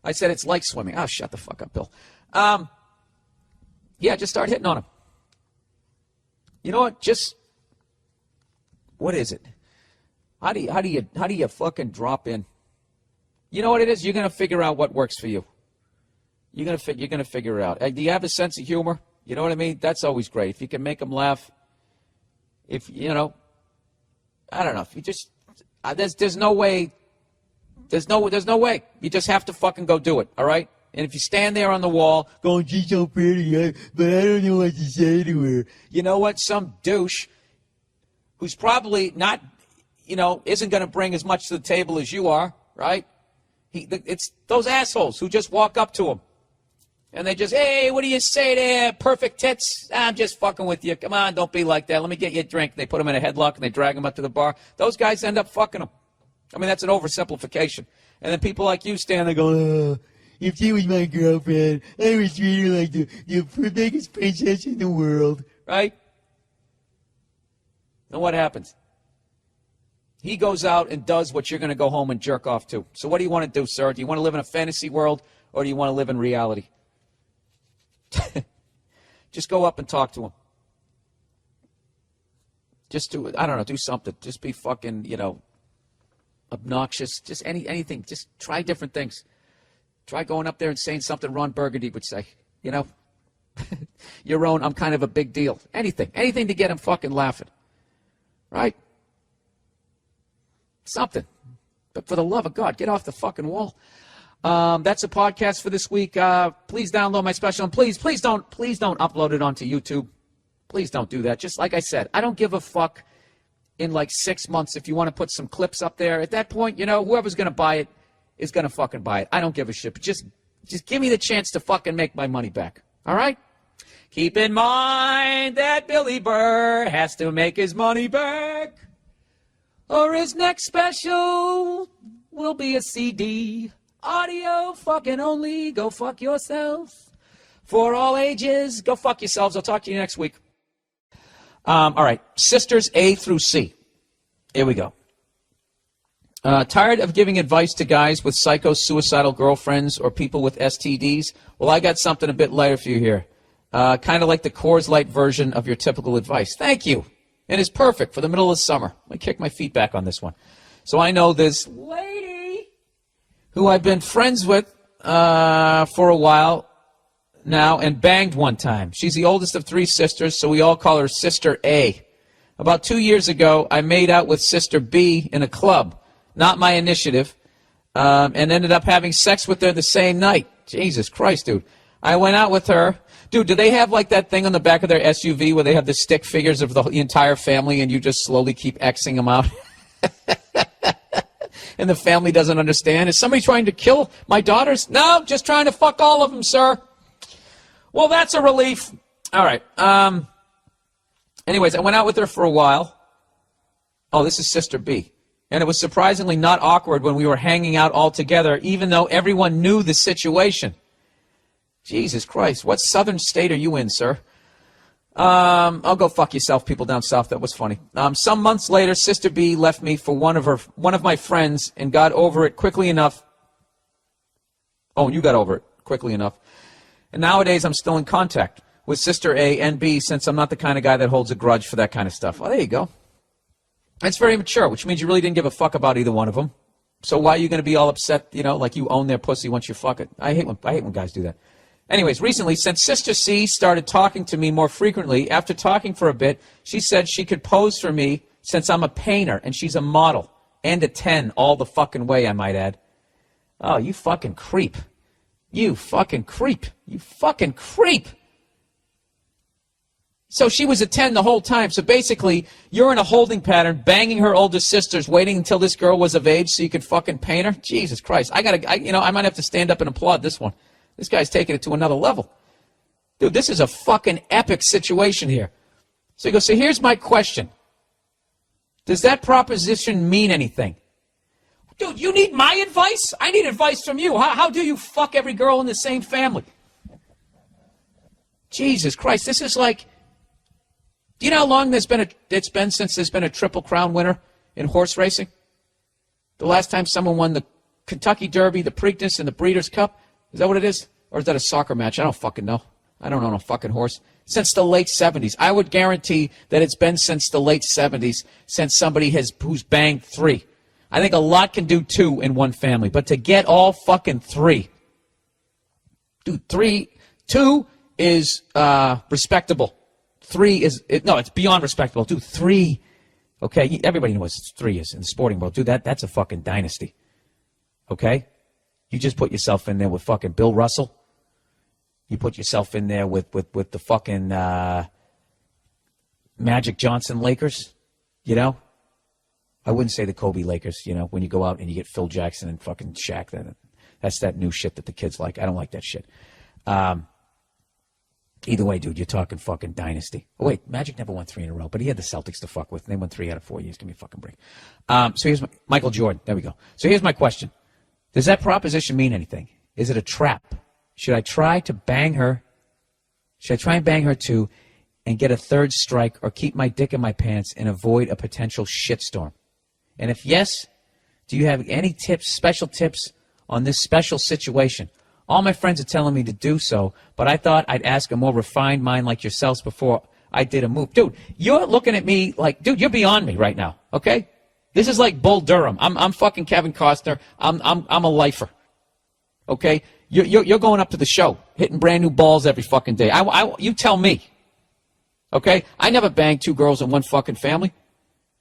I said it's like swimming. Oh, shut the fuck up, Bill. Yeah, just start hitting on them. You know what? What is it? How do you fucking drop in? You know what it is? You're gonna figure out what works for you. You're gonna figure it out. Do you have a sense of humor? You know what I mean? That's always great. If you can make them laugh, if, you know, I don't know. If you just, there's no way. There's no way. You just have to fucking go do it, all right? And if you stand there on the wall going, she's so pretty, but I don't know what to say to her. You know what? Some douche who's probably not, you know, isn't going to bring as much to the table as you are, right? It's those assholes who just walk up to him. And they just, hey, what do you say there? Perfect tits? I'm just fucking with you. Come on, don't be like that. Let me get you a drink. And they put him in a headlock and they drag him up to the bar. Those guys end up fucking him. I mean, that's an oversimplification. And then people like you stand there going, if she was my girlfriend, I would treat her like the biggest princess in the world. Right? And what happens? He goes out and does what you're going to go home and jerk off to. So what do you want to do, sir? Do you want to live in a fantasy world or do you want to live in reality? Just go up and talk to him. Just do it. I don't know. Do something. Just be fucking, you know, obnoxious. Just anything. Just try different things. Try going up there and saying something Ron Burgundy would say. You know, your own, I'm kind of a big deal. Anything to get him fucking laughing. Right? Something. But for the love of God, get off the fucking wall. That's a podcast for this week. Please download my special. And please don't upload it onto YouTube. Please don't do that. Just like I said, I don't give a fuck in like 6 months if you want to put some clips up there. At that point, you know, whoever's going to buy it is going to fucking buy it. I don't give a shit. But just give me the chance to fucking make my money back. All right? Keep in mind that Billy Burr has to make his money back, or his next special will be a CD. Audio fucking only. Go fuck yourself. For all ages, go fuck yourselves. I'll talk to you next week. All right. Sisters A through C. Here we go. Tired of giving advice to guys with suicidal girlfriends or people with STDs? Well, I got something a bit lighter for you here. Kind of like the Coors Light version of your typical advice. Thank you. It is perfect for the middle of the summer. Let me kick my feet back on this one. So I know this lady who I've been friends with for a while now and banged one time. She's the oldest of 3 sisters, so we all call her Sister A. About 2 years ago, I made out with Sister B in a club, not my initiative, and ended up having sex with her the same night. Jesus Christ, dude. I went out with her. Dude, do they have like that thing on the back of their SUV where they have the stick figures of the entire family and you just slowly keep Xing them out? And the family doesn't understand. Is somebody trying to kill my daughters? No, just trying to fuck all of them, sir. Well, that's a relief. All right. Anyways, I went out with her for a while. Oh, this is Sister B. And it was surprisingly not awkward when we were hanging out all together, even though everyone knew the situation. Jesus Christ, what southern state are you in, sir? I'll go fuck yourself, people down south. That was funny. Some months later, Sister B left me for one of my friends and got over it quickly enough. Oh, you got over it quickly enough. And nowadays, I'm still in contact with Sister A and B since I'm not the kind of guy that holds a grudge for that kind of stuff. Oh, there you go. That's very mature, which means you really didn't give a fuck about either one of them. So why are you going to be all upset, you know, like you own their pussy once you fuck it? I hate when guys do that. Anyways, recently, since Sister C started talking to me more frequently, after talking for a bit, she said she could pose for me since I'm a painter and she's a model. And a 10 all the fucking way, I might add. Oh, you fucking creep. You fucking creep. You fucking creep. So she was a 10 the whole time. So basically, you're in a holding pattern, banging her older sisters, waiting until this girl was of age so you could fucking paint her? Jesus Christ. I might have to stand up and applaud this one. This guy's taking it to another level. Dude, this is a fucking epic situation here. So he goes, so here's my question. Does that proposition mean anything? Dude, you need my advice? I need advice from you. How do you fuck every girl in the same family? Jesus Christ, this is like, do you know how long it's been since there's been a Triple Crown winner in horse racing? The last time someone won the Kentucky Derby, the Preakness, and the Breeders' Cup? Is that what it is? Or is that a soccer match? I don't fucking know. I don't own a fucking horse. Since the late 70s. I would guarantee that it's been since the late 70s since somebody who's banged 3. I think a lot can do 2 in one family. But to get all fucking 3. Dude, 2 is respectable. 3 is, no, it's beyond respectable. Dude, 3, okay, everybody knows what 3 is in the sporting world. Dude, that's a fucking dynasty. Okay? You just put yourself in there with fucking Bill Russell. You put yourself in there with the fucking Magic Johnson Lakers, you know? I wouldn't say the Kobe Lakers, you know, when you go out and you get Phil Jackson and fucking Shaq. That's that new shit that the kids like. I don't like that shit. Either way, dude, you're talking fucking dynasty. Oh, wait, Magic never won 3 in a row, but he had the Celtics to fuck with. And they won 3 out of 4 years. Give me a fucking break. So here's Michael Jordan. There we go. So here's my question. Does that proposition mean anything? Is it a trap? Should I try to bang her? Should I try and bang her too and get a 3rd strike or keep my dick in my pants and avoid a potential shitstorm? And if yes, do you have any tips, special tips on this special situation? All my friends are telling me to do so, but I thought I'd ask a more refined mind like yourselves before I did a move. Dude, you're looking at me like, dude, you're beyond me right now, okay? This is like Bull Durham. I'm fucking Kevin Costner. I'm a lifer, okay? You're going up to the show, hitting brand new balls every fucking day. You tell me, okay? I never banged 2 girls in one fucking family,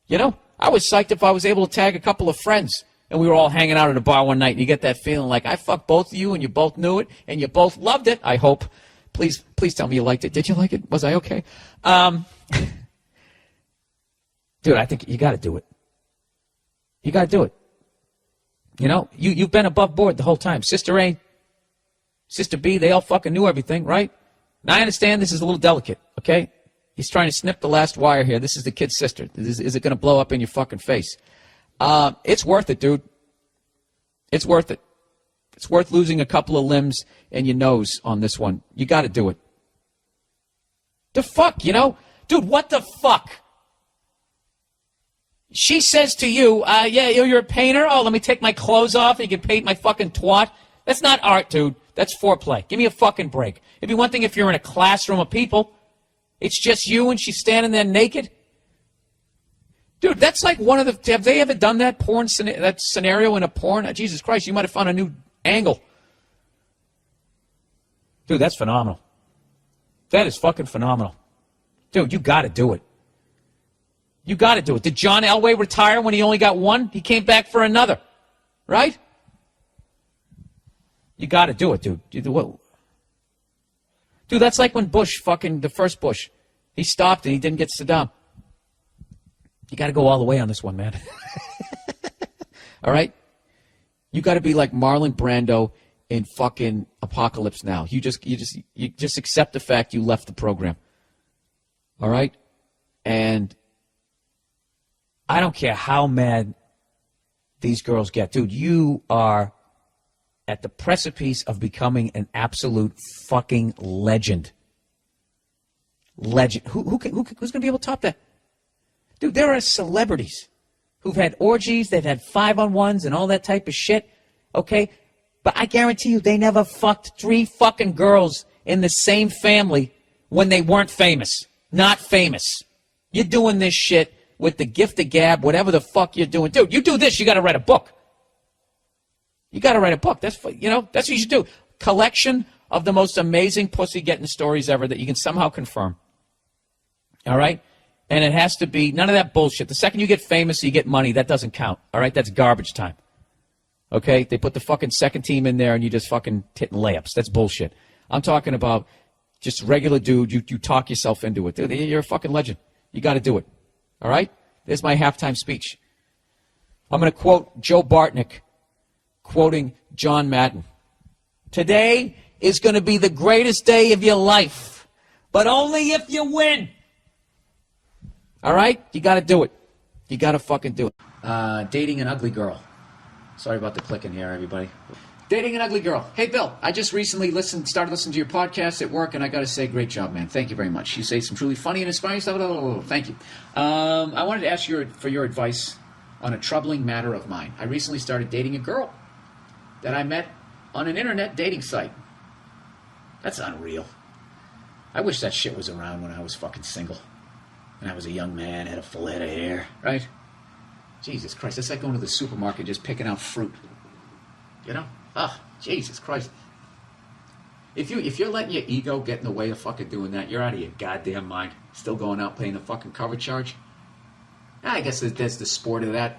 you know? I was psyched if I was able to tag a couple of friends and we were all hanging out at a bar one night and you get that feeling like I fucked both of you and you both knew it and you both loved it, I hope. Please tell me you liked it. Did you like it? Was I okay? Dude, I think you got to do it. You got to do it. You know, you've been above board the whole time. Sister A, Sister B, they all fucking knew everything, right? Now, I understand this is a little delicate, okay? He's trying to snip the last wire here. This is the kid's sister. Is it going to blow up in your fucking face? It's worth it, dude. It's worth it. It's worth losing a couple of limbs and your nose on this one. You got to do it. The fuck, you know? Dude, what the fuck? She says to you, yeah, you're a painter? Oh, let me take my clothes off and you can paint my fucking twat. That's not art, dude. That's foreplay. Give me a fucking break. It'd be one thing if you're in a classroom of people. It's just you and she's standing there naked. Dude, that's like one of the... Have they ever done that that scenario in a porn? Jesus Christ, you might have found a new angle. Dude, that's phenomenal. That is fucking phenomenal. Dude, you got to do it. You got to do it. Did John Elway retire when he only got 1? He came back for another. Right? You got to do it, dude. Dude, that's like when Bush, the first Bush, he stopped and he didn't get Saddam. You got to go all the way on this one, man. All right? You got to be like Marlon Brando in fucking Apocalypse Now. You just accept the fact you left the program. All right? And I don't care how mad these girls get. Dude, you are at the precipice of becoming an absolute fucking legend. Legend. Who's going to be able to top that? Dude, there are celebrities who've had orgies, they've had 5-on-1s and all that type of shit, okay? But I guarantee you they never fucked 3 fucking girls in the same family when they weren't famous. Not famous. You're doing this shit with the gift of gab, whatever the fuck you're doing. Dude, you do this, you got to write a book. You got to write a book. That's what you should do. Collection of the most amazing pussy getting stories ever that you can somehow confirm. All right? And it has to be none of that bullshit. The second you get famous, you get money, that doesn't count. All right? That's garbage time. Okay? They put the fucking second team in there and you just fucking hitting layups. That's bullshit. I'm talking about just regular dude. You talk yourself into it. Dude, you're a fucking legend. You got to do it. All right? There's my halftime speech. I'm going to quote Joe Bartnick quoting John Madden. Today is going to be the greatest day of your life, but only if you win. All right? You got to do it. You got to fucking do it. Dating an ugly girl. Sorry about the clicking here, everybody. Dating an ugly girl. Hey, Bill, I just recently started listening to your podcast at work, and I got to say, great job, man. Thank you very much. You say some truly funny and inspiring stuff. Thank you. I wanted to ask for your advice on a troubling matter of mine. I recently started dating a girl that I met on an internet dating site. That's unreal. I wish that shit was around when I was fucking single. And I was a young man, had a full head of hair, right? Jesus Christ, it's like going to the supermarket just picking out fruit. You know? Ah, Jesus Christ. If you're letting your ego get in the way of fucking doing that, you're out of your goddamn mind. Still going out paying the fucking cover charge. I guess there's the sport of that.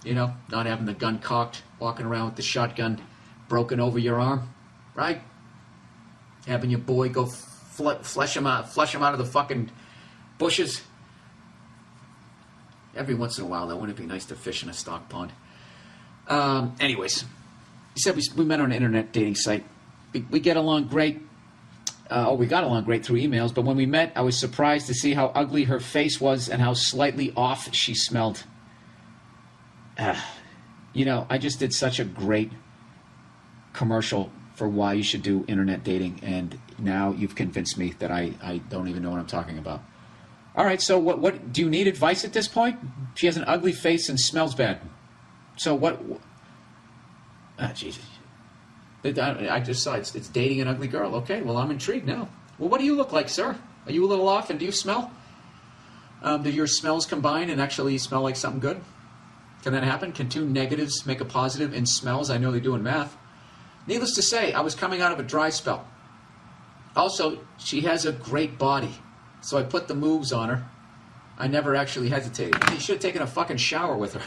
You know, not having the gun cocked, walking around with the shotgun broken over your arm, right? Having your boy go flush him out of the fucking bushes. Every once in a while, though, wouldn't it be nice to fish in a stock pond? Anyways, he said we met on an internet dating site. We get along great. We got along great through emails, but when we met, I was surprised to see how ugly her face was and how slightly off she smelled. You know, I just did such a great commercial for why you should do internet dating, and now you've convinced me that I don't even know what I'm talking about. All right, so what do you need advice at this point? She has an ugly face and smells bad. So what? Jesus. I just saw it's dating an ugly girl. Okay, well, I'm intrigued now. Well, what do you look like, sir? Are you a little off, and do you smell? Do your smells combine and actually smell like something good? Can that happen? Can two negatives make a positive in smells? I know they do in math. Needless to say, I was coming out of a dry spell. Also, she has a great body. So I put the moves on her. I never actually hesitated. You should have taken a fucking shower with her.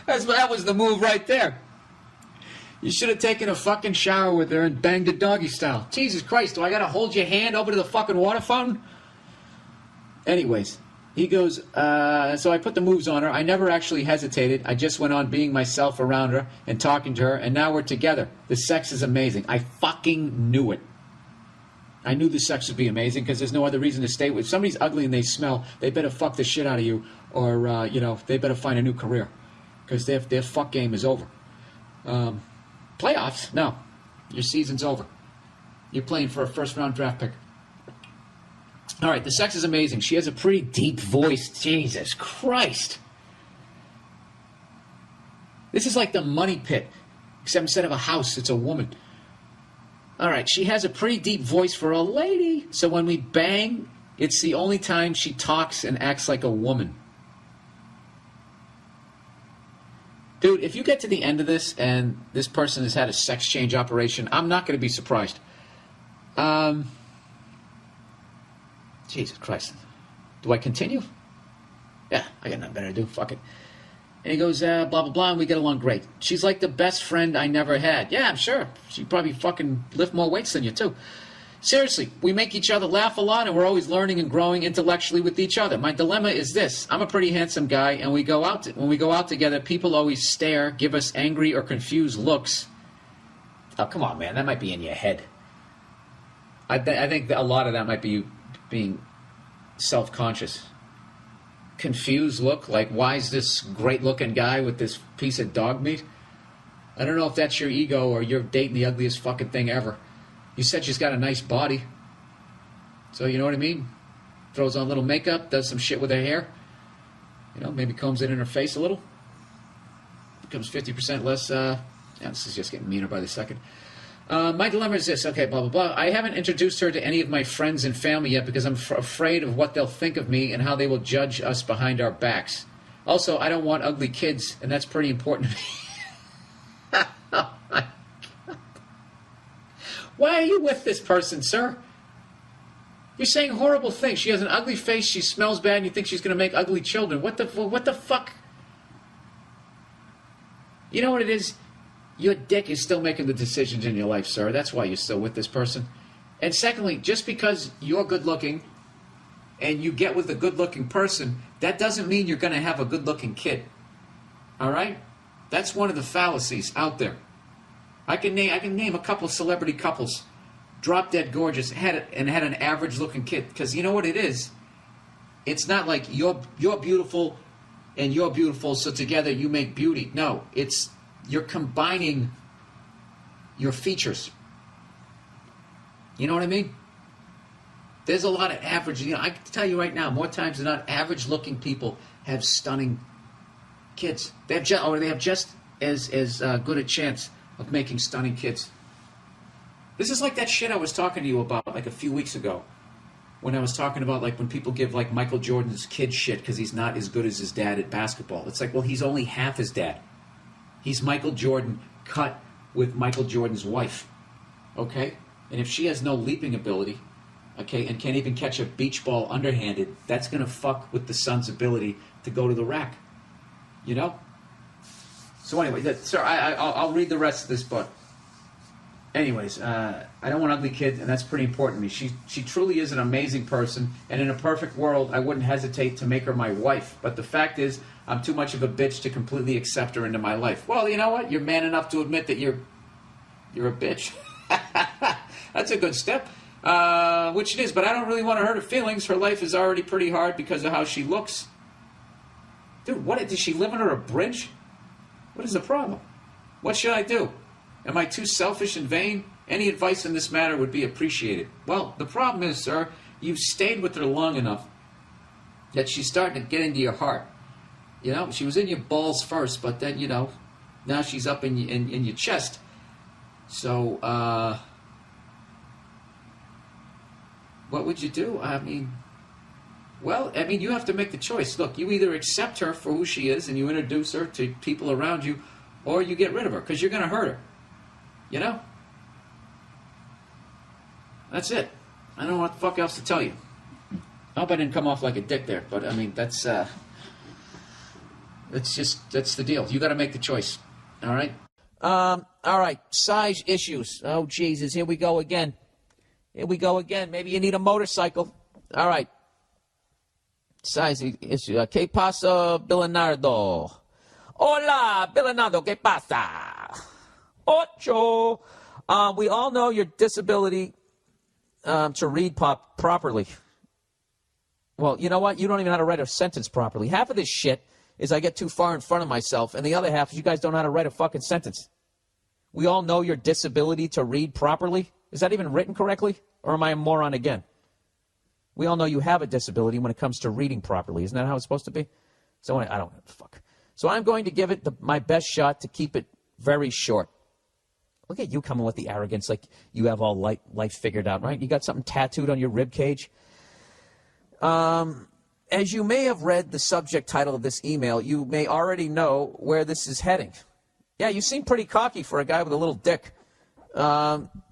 That was the move right there. You should have taken a fucking shower with her and banged it doggy style. Jesus Christ, do I gotta hold your hand over to the fucking water fountain? Anyways, he goes, so I put the moves on her. I never actually hesitated. I just went on being myself around her and talking to her, and now we're together. The sex is amazing. I fucking knew it. I knew the sex would be amazing because there's no other reason to stay with. If somebody's ugly and they smell, they better fuck the shit out of you, or, they better find a new career because their fuck game is over. Playoffs? No. Your season's over. You're playing for a first-round draft pick. All right, the sex is amazing. She has a pretty deep voice. Jesus Christ. This is like the Money Pit, except instead of a house, it's a woman. All right, she has a pretty deep voice for a lady. So when we bang, it's the only time she talks and acts like a woman. Dude, if you get to the end of this and this person has had a sex change operation, I'm not going to be surprised. Jesus Christ. Do I continue? Yeah, I got nothing better to do. Fuck it. And he goes, blah, blah, blah, and we get along great. She's like the best friend I never had. Yeah, I'm sure. She'd probably fucking lift more weights than you, too. Seriously, we make each other laugh a lot, and we're always learning and growing intellectually with each other. My dilemma is this. I'm a pretty handsome guy, and when we go out together, people always stare, give us angry or confused looks. Oh, come on, man. That might be in your head. I think that a lot of that might be you being self-conscious. Confused look, like, why is this great-looking guy with this piece of dog meat? I don't know if that's your ego or you're dating the ugliest fucking thing ever. You said she's got a nice body. So, you know what I mean? Throws on a little makeup, does some shit with her hair. You know, maybe combs it in her face a little. Becomes 50% less, this is just getting meaner by the second. My dilemma is this. Okay, blah, blah, blah. I haven't introduced her to any of my friends and family yet because I'm afraid of what they'll think of me and how they will judge us behind our backs. Also, I don't want ugly kids, and that's pretty important to me. Oh, my God. Why are you with this person, sir? You're saying horrible things. She has an ugly face, she smells bad, and you think she's going to make ugly children. What the fuck? You know what it is? Your dick is still making the decisions in your life, sir. That's why you're still with this person. And secondly, just because you're good-looking and you get with a good-looking person, that doesn't mean you're going to have a good-looking kid. All right? That's one of the fallacies out there. I can name a couple celebrity couples, drop-dead gorgeous, had an average-looking kid. Because you know what it is? It's not like you're beautiful and you're beautiful, so together you make beauty. No, it's you're combining your features. You know what I mean? There's a lot of average. I can tell you right now, more times than not, average-looking people have stunning kids. They have just as good a chance of making stunning kids. This is like that shit I was talking to you about like a few weeks ago, when I was talking about like when people give like Michael Jordan's kid shit because he's not as good as his dad at basketball. It's like, well, he's only half his dad. He's Michael Jordan cut with Michael Jordan's wife, okay? And if she has no leaping ability, okay, and can't even catch a beach ball underhanded, that's going to fuck with the son's ability to go to the rack, you know? So anyway, sir, I'll read the rest of this book. Anyways, I don't want ugly kids, and that's pretty important to me. She truly is an amazing person, and in a perfect world, I wouldn't hesitate to make her my wife. But the fact is, I'm too much of a bitch to completely accept her into my life. Well, you know what? You're man enough to admit that you're a bitch. That's a good step, which it is. But I don't really want to hurt her feelings. Her life is already pretty hard because of how she looks. Dude, what? Does she live under a bridge? What is the problem? What should I do? Am I too selfish and vain? Any advice in this matter would be appreciated. Well, the problem is, sir, you've stayed with her long enough that she's starting to get into your heart. You know, she was in your balls first, but then, you know, now she's up in your chest. So, what would you do? I mean, you have to make the choice. Look, you either accept her for who she is and you introduce her to people around you, or you get rid of her, because you're going to hurt her. You know? That's it. I don't know what the fuck else to tell you. I hope I didn't come off like a dick there, but I mean, that's the deal. You got to make the choice. All right? All right. Size issues. Oh, Jesus. Here we go again. Maybe you need a motorcycle. All right. Size issue. ¿Qué pasa, Bilenardo? Hola, Bilenardo. ¿Qué pasa? Ocho. We all know your disability to read properly. Well, you know what? You don't even know how to write a sentence properly. Half of this shit is I get too far in front of myself, and the other half is you guys don't know how to write a fucking sentence. We all know your disability to read properly. Is that even written correctly? Or am I a moron again? We all know you have a disability when it comes to reading properly. Isn't that how it's supposed to be? So I don't fuck. So I'm going to give it my best shot to keep it very short. Look at you coming with the arrogance like you have all life figured out, right? You got something tattooed on your rib cage. As you may have read the subject title of this email, you may already know where this is heading. Yeah, you seem pretty cocky for a guy with a little dick.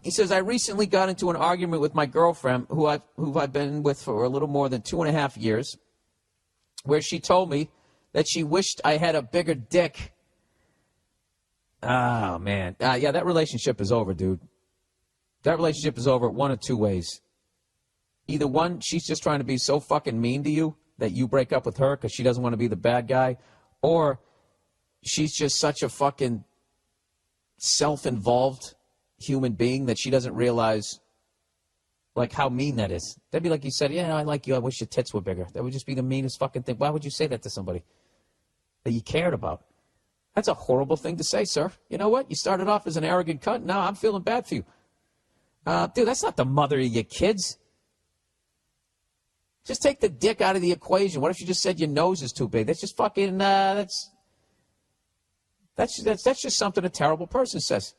He says, I recently got into an argument with my girlfriend, who I've been with for a little more than 2.5 years, where she told me that she wished I had a bigger dick. Oh, man. Yeah, that relationship is over, dude. That relationship is over one of two ways. Either one, she's just trying to be so fucking mean to you that you break up with her because she doesn't want to be the bad guy, or she's just such a fucking self-involved human being that she doesn't realize, like, how mean that is. That'd be like you said, yeah, I like you, I wish your tits were bigger. That would just be the meanest fucking thing. Why would you say that to somebody that you cared about? That's a horrible thing to say, sir. You know what? You started off as an arrogant cunt. Now I'm feeling bad for you. Dude, that's not the mother of your kids. Just take the dick out of the equation. What if you just said your nose is too big? That's just fucking, that's just something a terrible person says.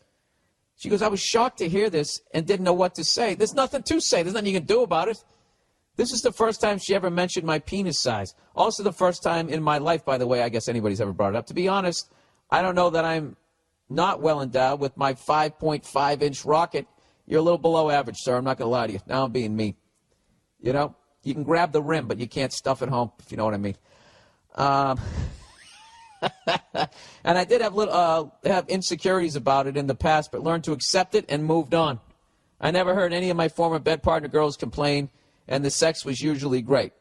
She goes, I was shocked to hear this and didn't know what to say. There's nothing to say. There's nothing you can do about it. This is the first time she ever mentioned my penis size. Also the first time in my life, by the way, I guess anybody's ever brought it up. To be honest, I don't know that I'm not well endowed with my 5.5-inch rocket. You're a little below average, sir. I'm not going to lie to you. Now I'm being mean. You know, you can grab the rim, but you can't stuff it home, if you know what I mean. And I did have insecurities about it in the past, but learned to accept it and moved on. I never heard any of my former bed partner girls complain, and the sex was usually great.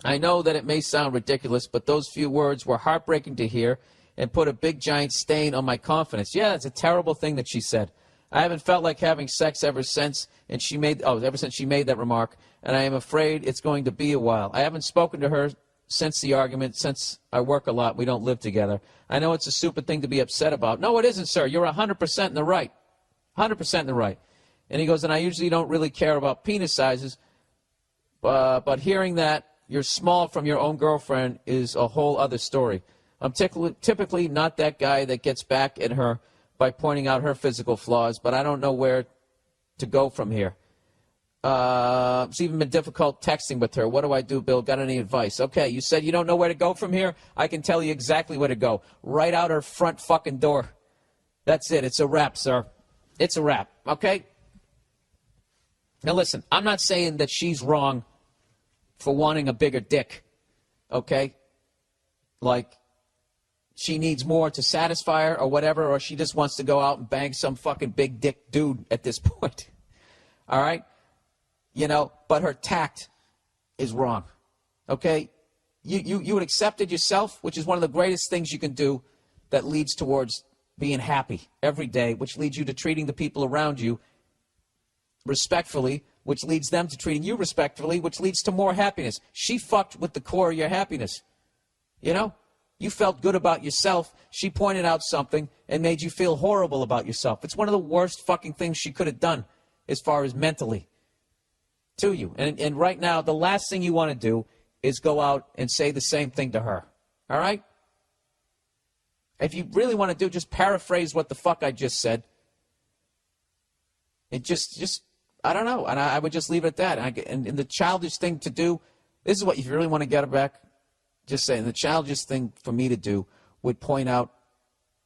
I know that it may sound ridiculous, but those few words were heartbreaking to hear and put a big giant stain on my confidence. Yeah, that's a terrible thing that she said. I haven't felt like having sex ever since she made that remark, and I am afraid it's going to be a while. I haven't spoken to her since the argument, since I work a lot. We don't live together. I know it's a stupid thing to be upset about. No, it isn't, sir. You're 100% in the right. 100% in the right. And he goes, and I usually don't really care about penis sizes, but hearing that you're small from your own girlfriend is a whole other story. I'm typically not that guy that gets back at her by pointing out her physical flaws, but I don't know where to go from here. It's even been difficult texting with her. What do I do, Bill? Got any advice? Okay, you said you don't know where to go from here? I can tell you exactly where to go. Right out her front fucking door. That's it. It's a wrap, sir. It's a wrap, okay? Now listen, I'm not saying that she's wrong for wanting a bigger dick, okay? Like, she needs more to satisfy her or whatever, or she just wants to go out and bang some fucking big dick dude at this point. All right? You know, but her tact is wrong, okay? You would accept it yourself, which is one of the greatest things you can do that leads towards being happy every day, which leads you to treating the people around you respectfully, which leads them to treating you respectfully, which leads to more happiness. She fucked with the core of your happiness. You know? You felt good about yourself. She pointed out something and made you feel horrible about yourself. It's one of the worst fucking things she could have done as far as mentally to you. And right now, the last thing you want to do is go out and say the same thing to her. All right? If you really want to do, just paraphrase what the fuck I just said. It just I don't know. And I would just leave it at that. And the childish thing to do, this is what, if you really want to get her back, just saying, the childish thing for me to do would point out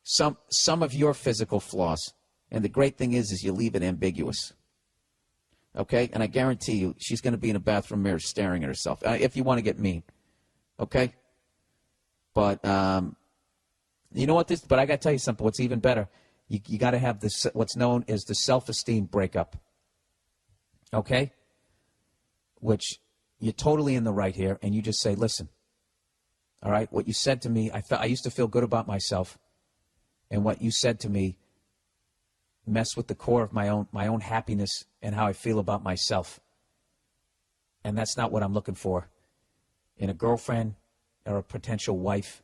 some of your physical flaws. And the great thing is you leave it ambiguous. Okay? And I guarantee you, she's going to be in a bathroom mirror staring at herself, if you want to get mean. Okay? But, you know what this, but I got to tell you something, what's even better. You got to have this, what's known as the self-esteem breakup. Okay? Which you're totally in the right here, and you just say, listen, all right, what you said to me, I used to feel good about myself, and what you said to me messed with the core of my own happiness and how I feel about myself. And that's not what I'm looking for in a girlfriend or a potential wife.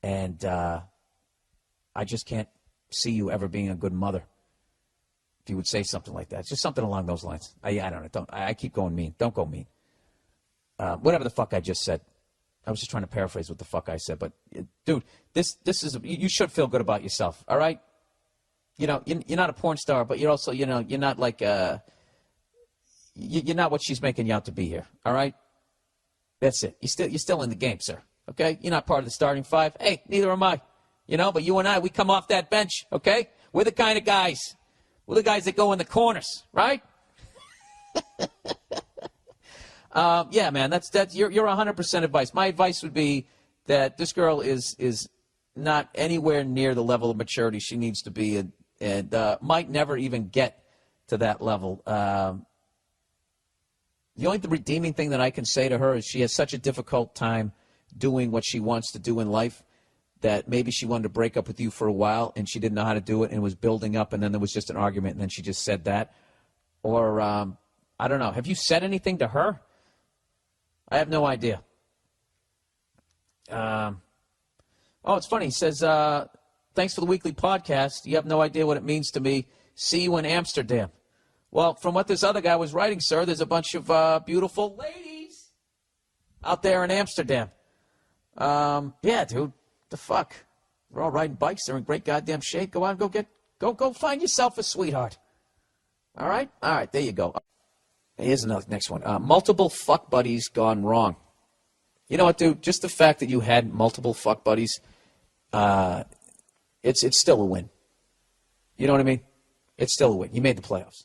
And I just can't see you ever being a good mother. If you would say something like that, just something along those lines. I don't know. I keep going mean. Don't go mean. Whatever the fuck I just said. I was just trying to paraphrase what the fuck I said. But, dude, this is you should feel good about yourself, all right? You know, you're not a porn star, but you're also, you know, you're not like, you're not what she's making you out to be here, all right? That's it. You're still in the game, sir, okay? You're not part of the starting five. Hey, neither am I, you know? But you and I, we come off that bench, okay? We're the kind of guys. We're the guys that go in the corners, right? Yeah, man, that's you're 100% advice. My advice would be that this girl is not anywhere near the level of maturity she needs to be, and might never even get to that level. The only redeeming thing that I can say to her is she has such a difficult time doing what she wants to do in life that maybe she wanted to break up with you for a while and she didn't know how to do it and it was building up and then there was just an argument and then she just said that. Or, I don't know. Have you said anything to her? I have no idea. Oh, it's funny. He says, thanks for the weekly podcast. You have no idea what it means to me. See you in Amsterdam. Well, from what this other guy was writing, sir, there's a bunch of beautiful ladies out there in Amsterdam. Yeah, dude. The fuck? They're all riding bikes. They're in great goddamn shape. Go out and go find yourself a sweetheart. All right? All right, there you go. Here's another next one. Multiple fuck buddies gone wrong. You know what, dude? Just the fact that you had multiple fuck buddies, it's still a win. You know what I mean? It's still a win. You made the playoffs.